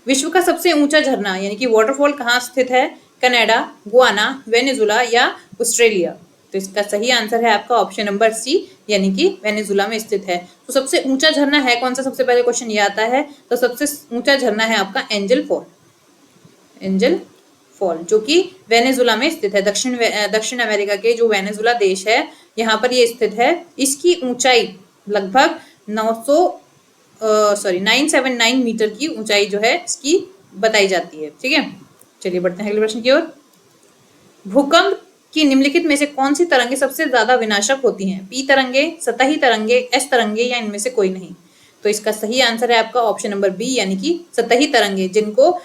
विश्व का सबसे ऊंचा झरना यानी कि वाटरफॉल कहाँ स्थित है? कनाडा, गुआना, वेनेजुला या ऑस्ट्रेलिया? तो इसका सही आंसर है आपका ऑप्शन नंबर सी यानी कि वेनेजुला में स्थित है। तो सबसे ऊंचा झरना है कौन सा? सबसे पहले क्वेश्चन ये आता है। तो सबसे ऊंचा झरना है आपका एंजल फॉल जो कि वेनेजुला में स्थित है। दक्षिण अमेरिका के जो वेनेजुला देश है यहाँ पर ये स्थित है। इसकी ऊंचाई लगभग 979 मीटर की ऊंचाई जो है इसकी बताई जाती है। ठीक है, चलिए बढ़ते हैं अगले प्रश्न की ओर। भूकंप की निम्नलिखित में से कौन सी तरंगे सबसे ज्यादा विनाशक होती हैं? पी तरंगे, सतही तरंगे, एस तरंगे या इनमें से कोई नहीं? तो इसका सही आंसर है आपका ऑप्शन नंबर बी यानी कि सतही तरंगे, जिनको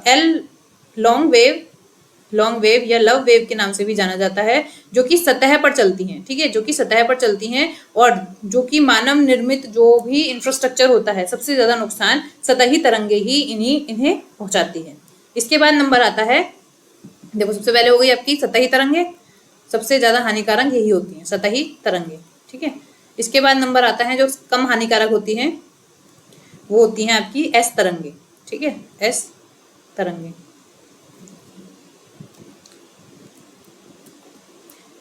एल लॉन्ग वेव या लव वेव के नाम से भी जाना जाता है, जो कि सतह पर चलती हैं। ठीक है, जो कि सतह पर चलती हैं और जो कि मानव निर्मित जो भी इंफ्रास्ट्रक्चर होता है सबसे ज्यादा नुकसान सतही तरंगे ही इन्हें पहुंचाती है। इसके बाद नंबर आता है, देखो सबसे पहले हो गई आपकी सतही तरंगे, सबसे ज्यादा हानिकारक यही होती हैं सतही तरंगे। ठीक है, इसके बाद नंबर आता है जो कम हानिकारक होती हैं, वो होती हैं आपकी एस तरंगे। ठीक है, एस तरंगे,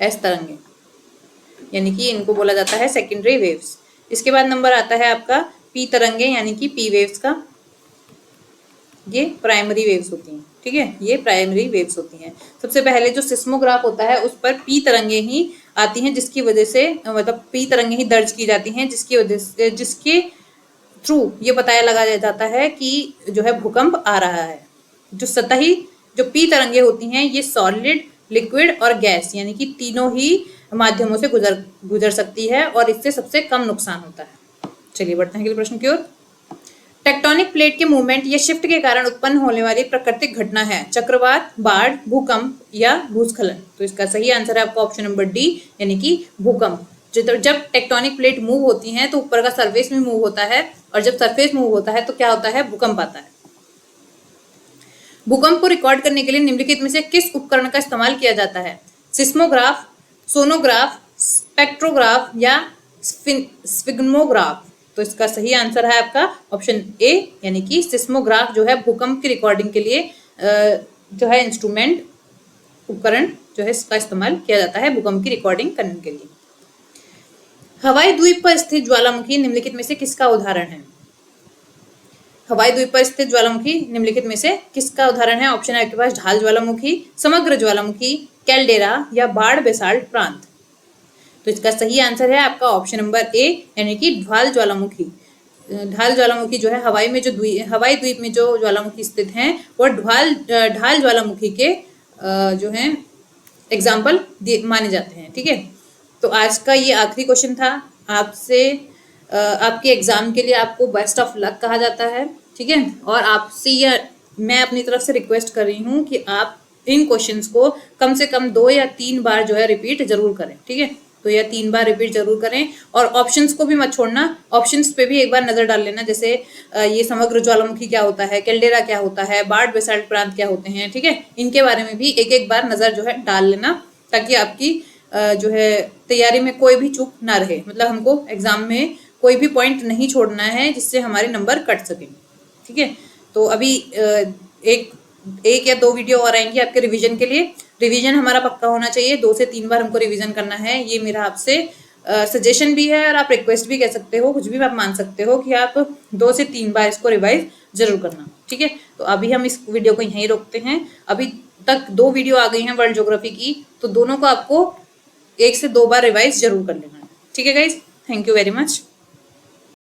एस तरंगे यानी कि इनको बोला जाता है सेकेंडरी वेव्स। इसके बाद नंबर आता है आपका पी तरंगे यानी कि पी वेव्स का, ये प्राइमरी वेव्स होती हैं। ठीक है, ये प्राइमरी वेव्स होती हैं। सबसे पहले जो सिस्मोग्राफ होता है उस पर पी तरंगे ही आती हैं, जिसकी वजह से मतलब पी तरंगे ही दर्ज की जाती हैं, जिसकी वजह से जिसके थ्रू ये बताया लगा जाता है कि जो है भूकंप आ रहा है। जो सतही जो पी तरंगे होती हैं ये सॉलिड, लिक्विड और गैस यानी कि तीनों ही माध्यमों से गुजर सकती है और इससे सबसे कम नुकसान होता है। चलिए बढ़ते हैं अगले प्रश्न की ओर। टेक्टोनिक प्लेट के मूवमेंट या शिफ्ट के कारण उत्पन्न होने वाली प्राकृतिक घटना है? चक्रवात, बाढ़, भूकंप या भूस्खलन? तो इसका सही आंसर है आपका ऑप्शन नंबर डी यानी कि भूकंप। जब टेक्टोनिक प्लेट मूव होती हैं तो ऊपर का सरफेस भी मूव होता है, और जब सरफेस मूव होता है तो क्या होता है? भूकंप आता है। भूकंप को रिकॉर्ड करने के लिए निम्नलिखित में से किस उपकरण का इस्तेमाल किया जाता है? सिस्मोग्राफ, सोनोग्राफ, स्पेक्ट्रोग्राफ या स्फिग्मोग्राफ? तो इसका सही आंसर है आपका ऑप्शन ए, यानी कि सिस्मोग्राफ जो है भूकंप की रिकॉर्डिंग के लिए जो है इंस्ट्रूमेंट, उपकरण जो है इसका इस्तेमाल किया जाता है भूकंप की रिकॉर्डिंग करने के लिए। हवाई द्वीप पर स्थित ज्वालामुखी निम्नलिखित में से किसका उदाहरण है? हवाई द्वीप पर स्थित ज्वालामुखी निम्नलिखित में से किसका उदाहरण है? ऑप्शन है आपके पास ढाल ज्वालामुखी, समग्र ज्वालामुखी, कैल्डेरा या बाढ़ बेसाल्ट प्रांत। तो इसका सही आंसर है आपका ऑप्शन नंबर ए, यानी कि ढाल ज्वालामुखी। ढाल ज्वालामुखी जो है हवाई द्वीप में जो ज्वालामुखी स्थित हैं वो ढाल ज्वालामुखी के जो है एग्जाम्पल माने जाते हैं। ठीक है, तो आज का ये आखिरी क्वेश्चन था। आपसे आपके एग्जाम के लिए आपको बेस्ट ऑफ लक कहा जाता है। ठीक है, और आपसे ये मैं अपनी तरफ से रिक्वेस्ट कर रही हूँ कि आप इन क्वेश्चंस को कम से कम 2 या 3 बार जो है रिपीट जरूर करें। ठीक है, तो यह 3 बार रिपीट जरूर करें, और ऑप्शंस को भी मत छोड़ना, ऑप्शंस पे भी एक बार नजर डाल लेना। जैसे ये समग्र ज्वालामुखी क्या होता है, कैल्डेरा क्या होता है, बाढ़ बेसाल्ट प्रांत क्या होते हैं। ठीक है, इनके बारे में भी एक एक बार नजर जो है डाल लेना, ताकि आपकी जो है तैयारी में कोई भी चूक ना रहे। मतलब हमको एग्जाम में कोई भी पॉइंट नहीं छोड़ना है जिससे हमारे नंबर कट सकें। ठीक है, तो अभी एक या 2 वीडियो और आएंगी आपके रिवीजन के लिए। रिवीजन हमारा पक्का होना चाहिए, 2 से 3 बार हमको रिवीजन करना है। ये मेरा आपसे सजेशन भी है, और आप रिक्वेस्ट भी कह सकते हो, कुछ भी आप मान सकते हो कि आप 2 से 3 बार इसको रिवाइज जरूर करना। ठीक है, तो अभी हम इस वीडियो को यहीं रोकते हैं। अभी तक 2 वीडियो आ गई हैं वर्ल्ड ज्योग्राफी की, तो दोनों को आपको 1 से 2 बार रिवाइज जरूर कर लेना है। ठीक है guys, thank you very much.